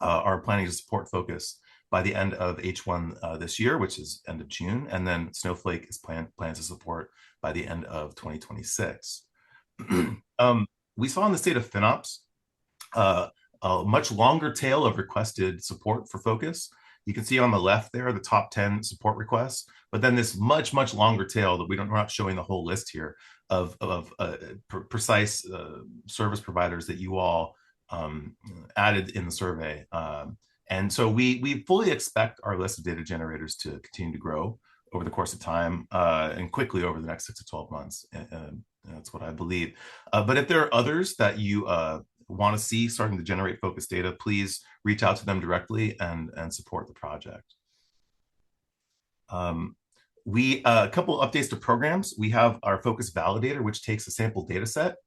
are planning to support Focus by the end of H1 this year, which is end of June, and then Snowflake is plans to support by the end of 2026. We saw in the state of FinOps a much longer tail of requested support for Focus. You can see on the left there the top 10 support requests, but then this much longer tail that we're not showing the whole list here of precise service providers that you all added in the survey. And so we fully expect our list of data generators to continue to grow over the course of time and quickly over the next 6 to 12 months. And that's what I believe. But if there are others that you want to see starting to generate focused data, please reach out to them directly and support the project. A couple updates to programs. We have our Focus Validator, which takes a sample data set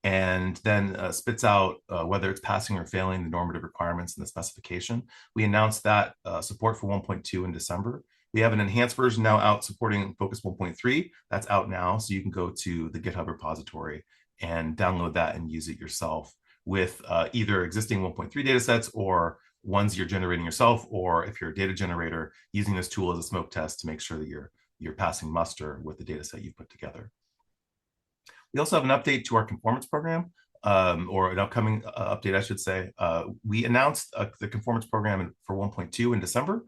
and then spits out whether it's passing or failing the normative requirements in the specification. We announced that support for 1.2 in December. We have an enhanced version now out supporting Focus 1.3. That's out now, so you can go to the GitHub repository and download that and use it yourself with either existing 1.3 datasets or ones you're generating yourself, or if you're a data generator, using this tool as a smoke test to make sure that you're passing muster with the dataset you've put together. We also have an update to our conformance program, or an upcoming update, I should say. We announced the conformance program for 1.2 in December,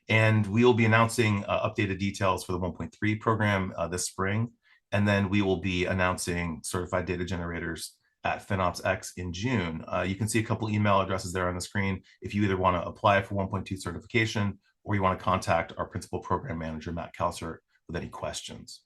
and we will be announcing updated details for the 1.3 program this spring. And then we will be announcing certified data generators at FinOps X in June. You can see a couple email addresses there on the screen if you either want to apply for 1.2 certification or you want to contact our principal program manager, Matt Kalsert, with any questions.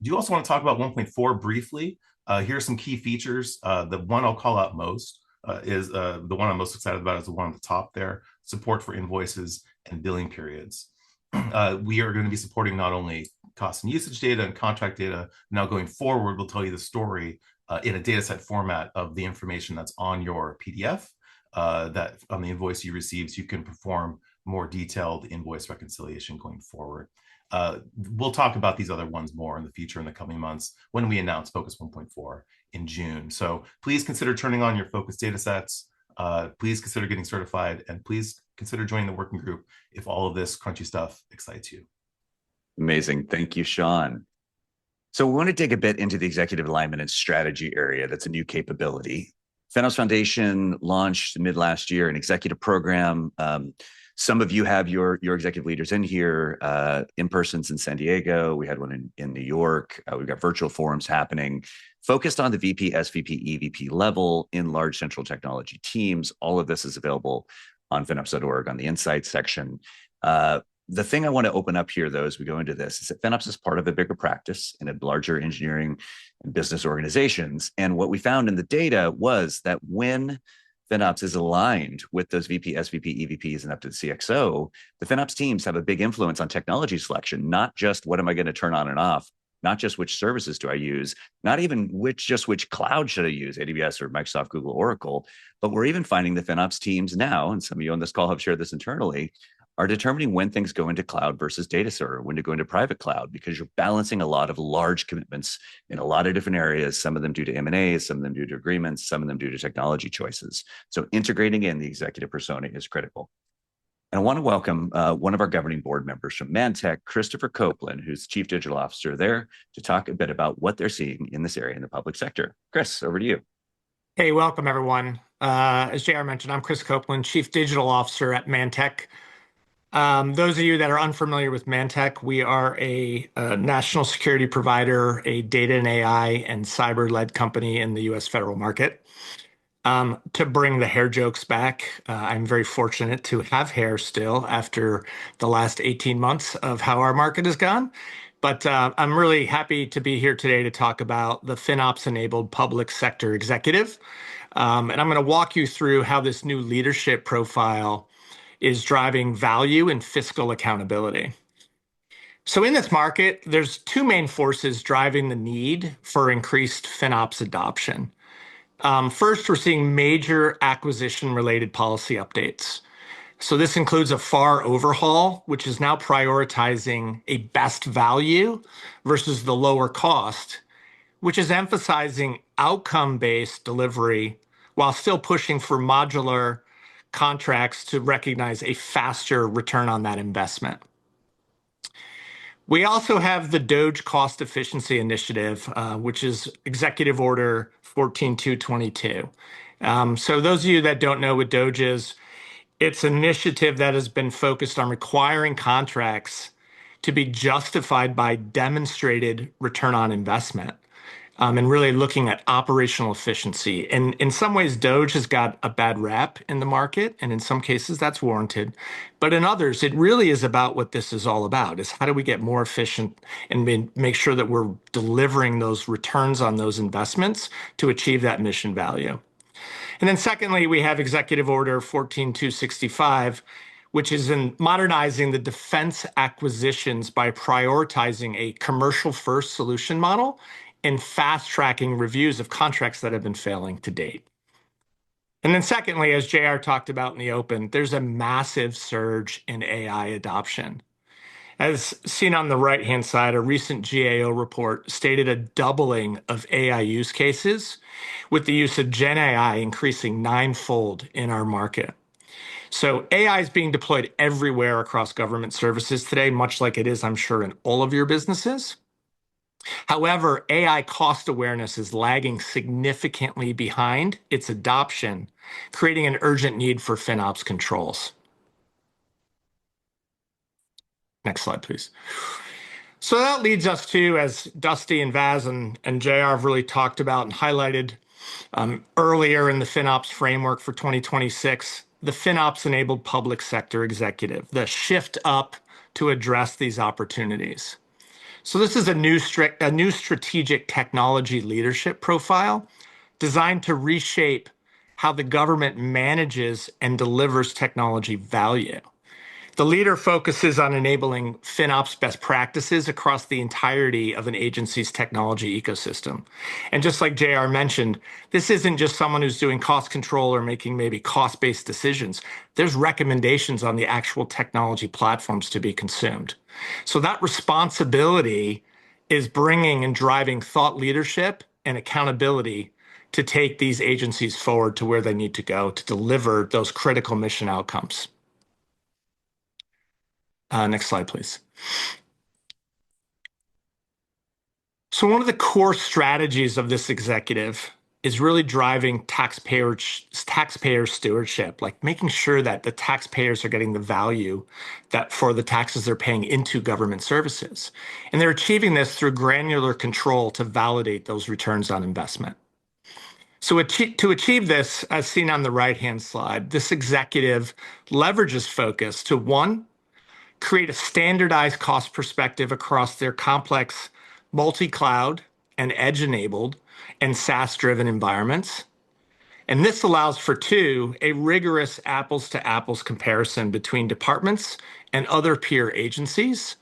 Do you also want to talk about 1.4 briefly? Here are some key features. The one I'll call out most is the one I'm most excited about is the one at the top there, support for invoices and billing periods. We are going to be supporting not only cost and usage data and contract data. Now going forward, we'll tell you the story in a dataset format of the information that's on your PDF that on the invoice you receive, so you can perform more detailed invoice reconciliation going forward. We'll talk about these other ones more in the future in the coming months when we announce Focus 1.4 in June. So please consider turning on your Focus datasets. Please consider getting certified, and please consider joining the working group if all of this crunchy stuff excites you.
Amazing. Thank you, Shawn. So we want to dig a bit into the executive alignment and strategy area. That's a new capability. FinOps Foundation launched mid last year an executive program. Some of you have your executive leaders in here, in-persons in San Diego. We had one in New York. We've got virtual forums happening, focused on the VP, SVP, EVP level in large central technology teams. All of this is available on FinOps.org on the Insights section. The thing I want to open up here, though, as we go into this, is that FinOps is part of a bigger practice in a larger engineering and business organizations. And what we found in the data was that when FinOps is aligned with those VP, SVP, EVPs, and up to the CXO, the FinOps teams have a big influence on technology selection, not just what am I going to turn on and off, not just which services do I use, not even which cloud should I use, AWS or Microsoft, Google, Oracle, but we're even finding the FinOps teams now, and some of you on this call have shared this internally, are determining when things go into cloud versus data server, when to go into private cloud, because you're balancing a lot of large commitments in a lot of different areas, some of them due to M&As, some of them due to agreements, some of them due to technology choices. So integrating in the executive persona is critical. And I want to welcome one of our governing board members from ManTech, Christopher Copeland, who's Chief Digital Officer there, to talk a bit about what they're seeing in this area in the public sector. Chris, over to you.
Hey, welcome everyone. As JR mentioned, I'm Chris Copeland, Chief Digital Officer at ManTech. Those of you that are unfamiliar with ManTech, we are a national security provider, a data and AI and cyber-led company in the U.S. federal market. To bring the hair jokes back, I'm very fortunate to have hair still after the last 18 months of how our market has gone. But I'm really happy to be here today to talk about the FinOps-Enabled public sector executive. And I'm going to walk you through how this new leadership profile is driving value and fiscal accountability. So in this market, there's two main forces driving the need for increased FinOps adoption. First, we're seeing major acquisition-related policy updates. So this includes a FAR overhaul, which is now prioritizing a best value versus the lower cost, which is emphasizing outcome-based delivery while still pushing for modular contracts to recognize a faster return on that investment. We also have the DOGE Cost Efficiency Initiative, which is Executive Order 14222. So those of you that don't know what DOGE is, it's an initiative that has been focused on requiring contracts to be justified by demonstrated return on investment. and really looking at operational efficiency. And in some ways, Doge has got a bad rap in the market, and in some cases that's warranted. But in others, it really is about what this is all about, is how do we get more efficient and make sure that we're delivering those returns on those investments to achieve that mission value. And then secondly, we have Executive Order 14265, which is in modernizing the defense acquisitions by prioritizing a commercial-first solution model and fast-tracking reviews of contracts that have been failing to date. And then secondly, as JR talked about in the open, there's a massive surge in AI adoption. As seen on the right-hand side, a recent GAO report stated a doubling of AI use cases, with the use of Gen AI increasing 9-fold in our market. So AI is being deployed everywhere across government services today, much like it is, I'm sure, in all of your businesses. However, AI cost awareness is lagging significantly behind its adoption, creating an urgent need for FinOps controls. Next slide, please. So that leads us to, as Dusty and Vaz and JR have really talked about and highlighted earlier in the FinOps Framework for 2026, the FinOps-Enabled public sector executive, the shift up to address these opportunities. So this is a new strategic technology leadership profile designed to reshape how the government manages and delivers technology value. The leader focuses on enabling FinOps best practices across the entirety of an agency's technology ecosystem. And just like JR mentioned, this isn't just someone who's doing cost control or making maybe cost-based decisions. There's recommendations on the actual technology platforms to be consumed. So that responsibility is bringing and driving thought leadership and accountability to take these agencies forward to where they need to go to deliver those critical mission outcomes. Next slide, please. So one of the core strategies of this executive is really driving taxpayer stewardship, like making sure that the taxpayers are getting the value that for the taxes they're paying into government services. And they're achieving this through granular control to validate those returns on investment. So to achieve this, as seen on the right-hand slide, this executive leverages focus to, one, create a standardized cost perspective across their complex multi-cloud and edge-enabled and SaaS-driven environments. And this allows for, two, a rigorous apples-to-apples comparison between departments and other peer agencies,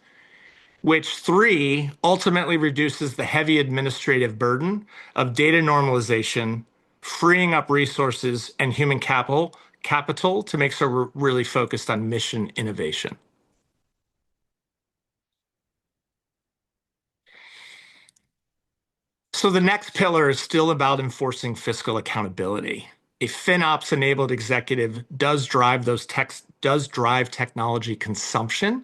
which, three, ultimately reduces the heavy administrative burden of data normalization, freeing up resources and human capital to make sure we're really focused on mission innovation. So the next pillar is still about enforcing fiscal accountability. A FinOps-enabled executive does drive technology consumption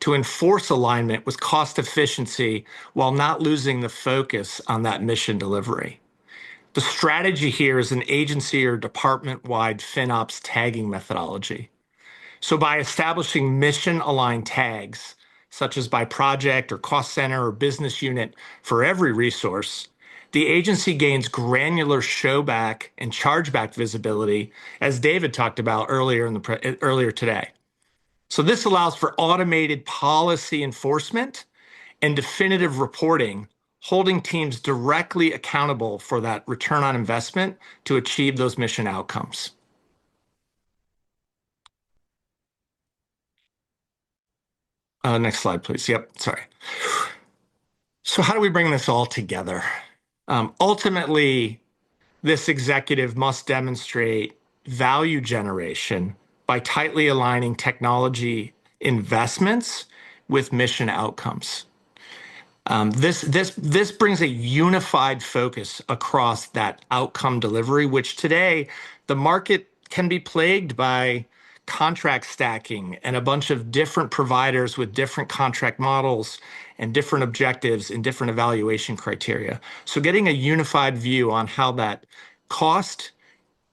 to enforce alignment with cost efficiency while not losing the focus on that mission delivery. The strategy here is an agency or department-wide FinOps tagging methodology. So by establishing mission-aligned tags, such as by project or cost center or business unit for every resource, the agency gains granular showback and chargeback visibility, as David talked about earlier today. So this allows for automated policy enforcement and definitive reporting, holding teams directly accountable for that return on investment to achieve those mission outcomes. Next slide, please. Yep, sorry. So how do we bring this all together? Ultimately, this executive must demonstrate value generation by tightly aligning technology investments with mission outcomes. This brings a unified focus across that outcome delivery, which today the market can be plagued by contract stacking and a bunch of different providers with different contract models and different objectives and different evaluation criteria. So getting a unified view on how that cost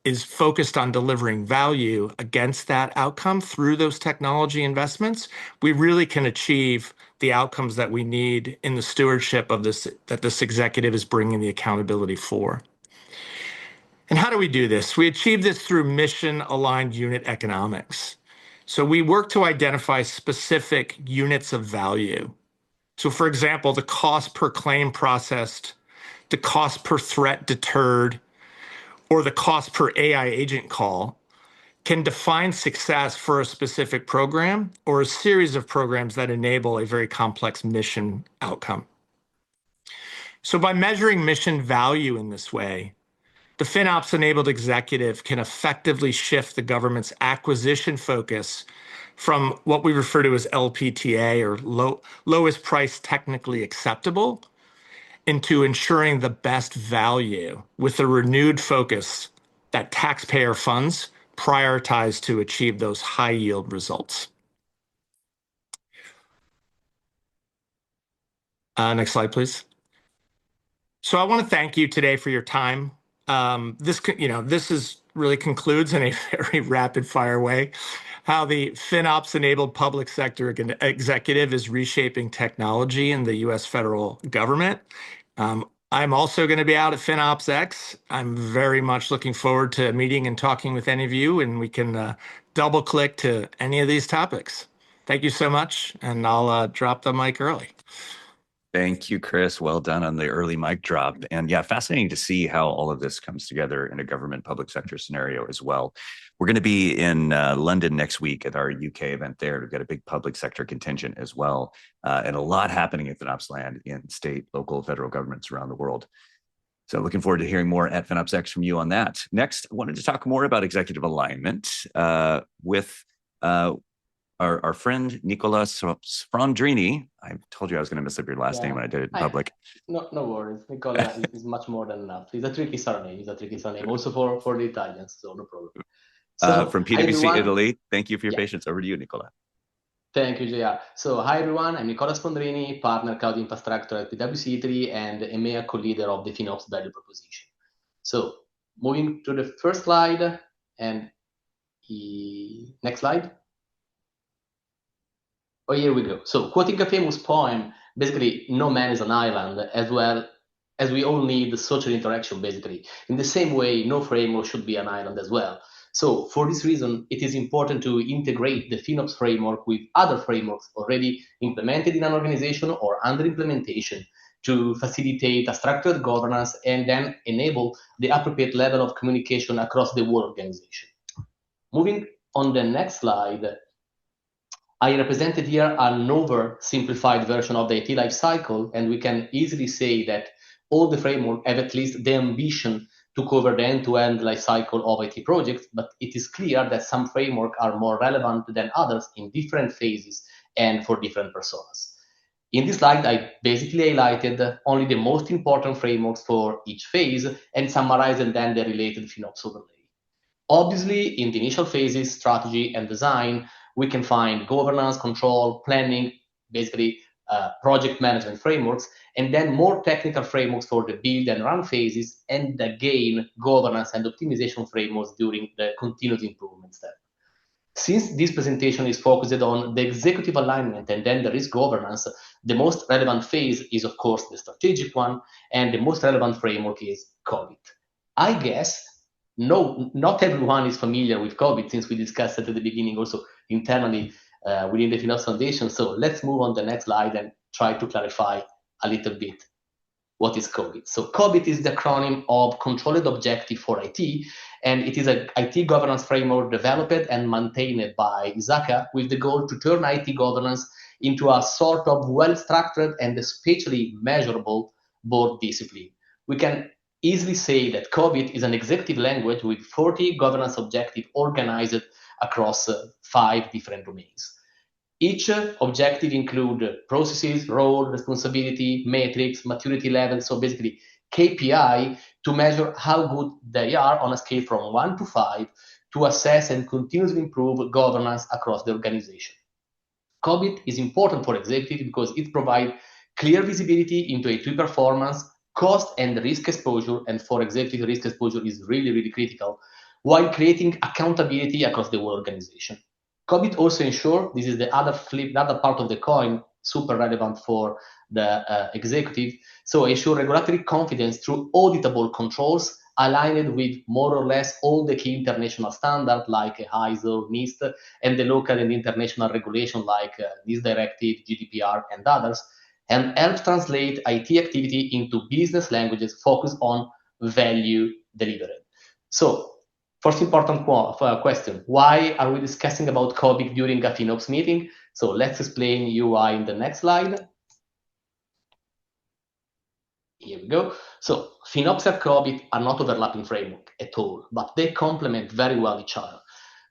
is focused on delivering value against that outcome through those technology investments, we really can achieve the outcomes that we need in the stewardship of this, that this executive is bringing the accountability for. And how do we do this? We achieve this through mission-aligned unit economics. So we work to identify specific units of value. So for example, the cost per claim processed, the cost per threat deterred, or the cost per AI agent call can define success for a specific program or a series of programs that enable a very complex mission outcome. So by measuring mission value in this way, the FinOps-enabled executive can effectively shift the government's acquisition focus from what we refer to as LPTA, or lowest price technically acceptable, into ensuring the best value with a renewed focus that taxpayer funds prioritize to achieve those high yield results. Next slide, please. So I want to thank you today for your time. This really concludes in a very rapid fire way how the FinOps-enabled public sector executive is reshaping technology in the U.S. federal government. I'm also going to be out at FinOps X. I'm very much looking forward to meeting and talking with any of you, and we can double click to any of these topics. Thank you so much, and I'll drop the mic early.
Thank you, Chris. Well done on the early mic drop. And yeah, fascinating to see how all of this comes together in a government public sector scenario as well. We're going to be in London next week at our UK event there. We've got a big public sector contingent as well, and a lot happening in FinOps land in state, local, federal governments around the world. So looking forward to hearing more at FinOps X from you on that. Next, I wanted to talk more about executive alignment with our friend Nicola Sfondrini. I told you I was going to mess up your last name when I did it in public.
No worries. Nicola is much more than enough. It's a tricky surname. Also for the Italians, so no problem. So,
from PwC Italy. Thank you for your patience. Over to you, Nicola.
Thank you, JR. So hi, everyone. I'm Nicola Sfondrini, partner cloud infrastructure at PwC Italy and EMEA co-leader of the FinOps value proposition. So moving to the first slide and the next slide. Oh, here we go. So quoting a famous poem, basically, no man is an island, as well as we all need social interaction, basically. In the same way, no framework should be an island as well. So for this reason, it is important to integrate the FinOps framework with other frameworks already implemented in an organization or under implementation to facilitate a structured governance and then enable the appropriate level of communication across the whole organization. Moving on the next slide, I represented here an oversimplified version of the IT lifecycle, and we can easily say that all the framework have at least the ambition to cover the end-to-end lifecycle of IT projects, but it is clear that some frameworks are more relevant than others in different phases and for different personas. In this slide, I basically highlighted only the most important frameworks for each phase and summarized then the related FinOps overlay. Obviously, in the initial phases, strategy and design, we can find governance, control, planning, basically project management frameworks, and then more technical frameworks for the build and run phases, and again, governance and optimization frameworks during the continuous improvement step. Since this presentation is focused on the executive alignment and then the risk governance, the most relevant phase is, of course, the strategic one, and the most relevant framework is COBIT. I guess not everyone is familiar with COBIT, since we discussed it at the beginning also internally within the FinOps Foundation. So let's move on to the next slide and try to clarify a little bit what is COBIT. So COBIT is the acronym of Controlled Objective for IT, and it is an IT governance framework developed and maintained by ISACA with the goal to turn IT governance into a sort of well-structured and especially measurable board discipline. We can easily say that COBIT is an executive language with 40 governance objectives organized across 5 different domains. Each objective includes processes, role, responsibility, metrics, maturity level, so basically KPI to measure how good they are on a scale from 1 to 5 to assess and continuously improve governance across the organization. COBIT is important for executives because it provides clear visibility into IT performance, cost and risk exposure, and for executive risk exposure is really, really critical, while creating accountability across the whole organization. COBIT also ensure, this is the other part of the coin, super relevant for the executive, so ensure regulatory confidence through auditable controls aligned with more or less all the key international standards like ISO, NIST, and the local and international regulation like NIST Directive, GDPR, and others, and help translate IT activity into business languages focused on value delivered. So, first important question, why are we discussing about COBIT during a FinOps meeting? So let's explain UI in the next slide. Here we go. So FinOps and COBIT are not overlapping framework at all, but they complement very well each other.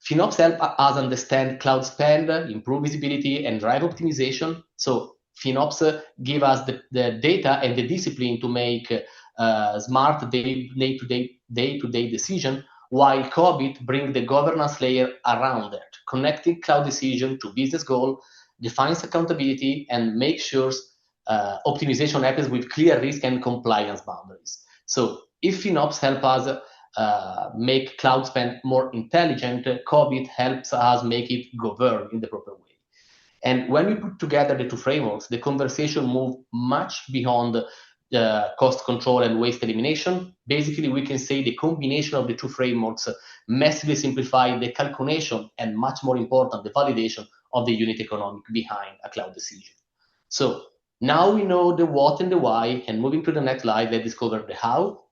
FinOps help us understand cloud spend, improve visibility, and drive optimization. So FinOps give us the data and the discipline to make smart day-to-day decision, while COBIT bring the governance layer around that, connecting cloud decision to business goal, defines accountability, and make sure optimization happens with clear risk and compliance boundaries. So if FinOps help us make cloud spend more intelligent, COBIT helps us make it govern in the proper way. And when we put together the two frameworks, the conversation moves much beyond cost control and waste elimination. Basically, we can say the combination of the two frameworks massively simplify the calculation and, much more important, the validation of the unit economic behind a cloud decision. So now we know the what and the why, and moving to the next slide, let's discover the how.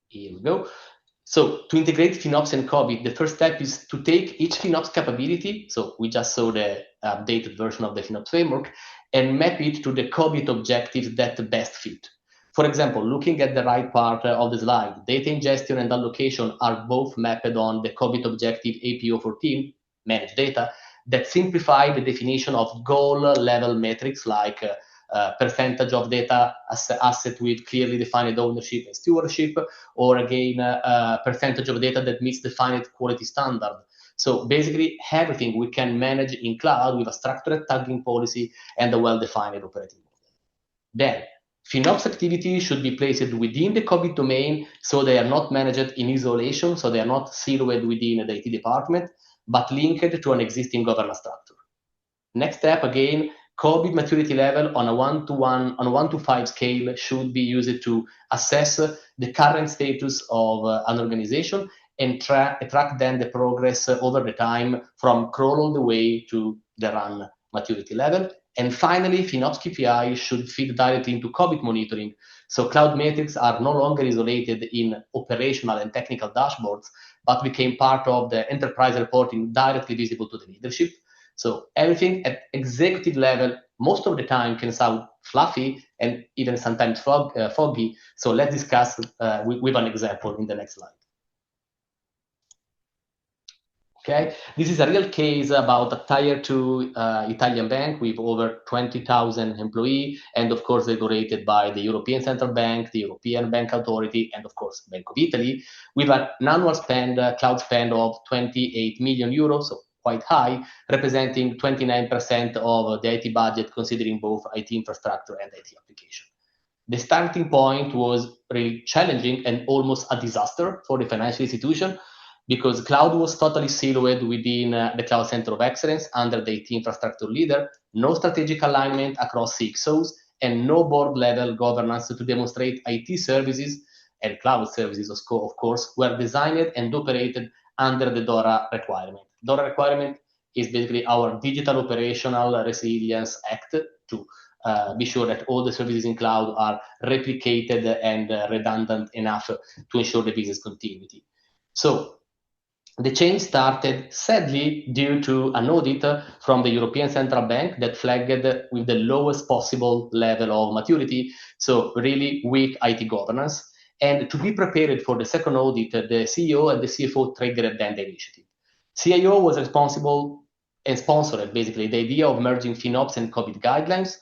Here we go. So to integrate FinOps and COBIT, the first step is to take each FinOps capability, so we just saw the updated version of the FinOps framework, and map it to the COBIT objectives that best fit. For example, looking at the right part of the slide, data ingestion and allocation are both mapped on the COBIT objective APO 14, manage data, that simplify the definition of goal level metrics like percentage of data asset with clearly defined ownership and stewardship, or again, percentage of data that meets defined quality standard. So basically everything we can manage in cloud with a structured tagging policy and a well-defined operating model. Then FinOps activity should be placed within the COBIT domain, so they are not managed in isolation, so they are not siloed within the IT department, but linked to an existing governance structure. Next step, again, COBIT maturity level on a 1 to 5 scale should be used to assess the current status of an organization and track then the progress over the time from crawl all the way to the run maturity level. And finally, FinOps KPI should feed directly into COBIT monitoring. So cloud metrics are no longer isolated in operational and technical dashboards, but became part of the enterprise reporting directly visible to the leadership. So everything at executive level, most of the time, can sound fluffy and even sometimes foggy. So let's discuss with an example in the next slide. Okay, this is a real case about a tier 2 Italian bank with over 20,000 employees, and of course regulated by the European Central Bank, the European Bank Authority, and of course Bank of Italy, with an annual spend, cloud spend of 28 million euros, so quite high, representing 29% of the IT budget, considering both IT infrastructure and IT application. The starting point was really challenging and almost a disaster for the financial institution, because cloud was totally siloed within the Cloud Center of Excellence under the IT infrastructure leader, no strategic alignment across CXOs, and no board-level governance to demonstrate IT services and cloud services, of course, were designed and operated under the DORA requirement. DORA requirement is basically our Digital Operational Resilience Act to be sure that all the services in cloud are replicated and redundant enough to ensure the business continuity. So the change started, sadly, due to an audit from the European Central Bank that flagged with the lowest possible level of maturity, so really weak IT governance. And to be prepared for the second audit, the CEO and the CFO triggered then the initiative. CIO was responsible and sponsored, basically, the idea of merging FinOps and COBIT guidelines.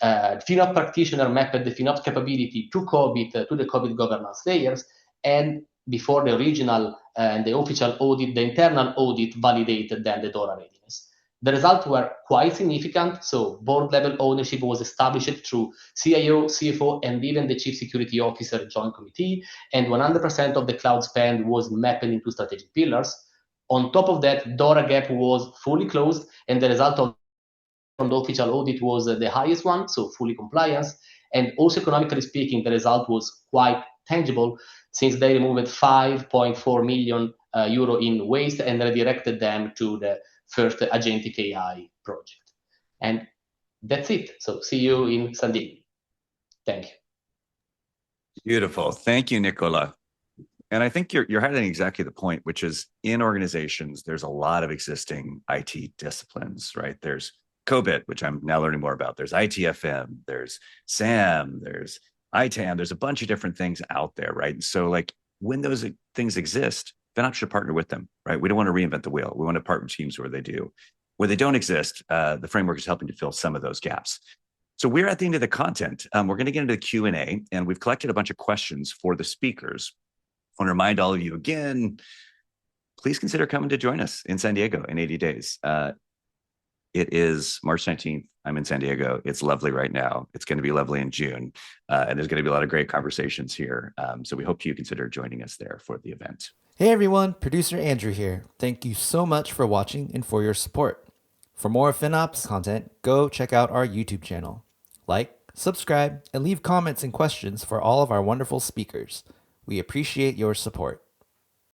FinOps practitioner mapped the FinOps capability to COBIT, to the COBIT governance layers, and before the original and the official audit, the internal audit validated then the DORA readiness. The results were quite significant. So board level ownership was established through CIO, CFO, and even the Chief Security Officer joint committee. And 100% of the cloud spend was mapped into strategic pillars. On top of that, DORA gap was fully closed, and the result of the official audit was the highest one, so fully compliance. And also economically speaking, the result was quite tangible, since they removed 5.4 million euro in waste and redirected them to the first agentic AI project. And that's it. So see you in San Diego. Thank you.
Beautiful. Thank you, Nicola. And I think you're highlighting exactly the point, which is in organizations, there's a lot of existing IT disciplines, right? There's COBIT, which I'm now learning more about. There's ITFM, there's SAM, there's ITAM, there's a bunch of different things out there, right? So like when those things exist, FinOps should partner with them, right? We don't want to reinvent the wheel. We want to partner with teams where they do. Where they don't exist, the framework is helping to fill some of those gaps. So we're at the end of the content. We're going to get into the Q&A, and we've collected a bunch of questions for the speakers. I want to remind all of you again, please consider coming to join us in San Diego in 80 days. It is March 19th. I'm in San Diego. It's lovely right now. It's going to be lovely in June. And there's going to be a lot of great conversations here. So we hope you consider joining us there for the event.
Hey everyone, producer Andrew here. Thank you so much for watching and for your support. For more FinOps content, go check out our YouTube channel. Like, subscribe, and leave comments and questions for all of our wonderful speakers. We appreciate your support.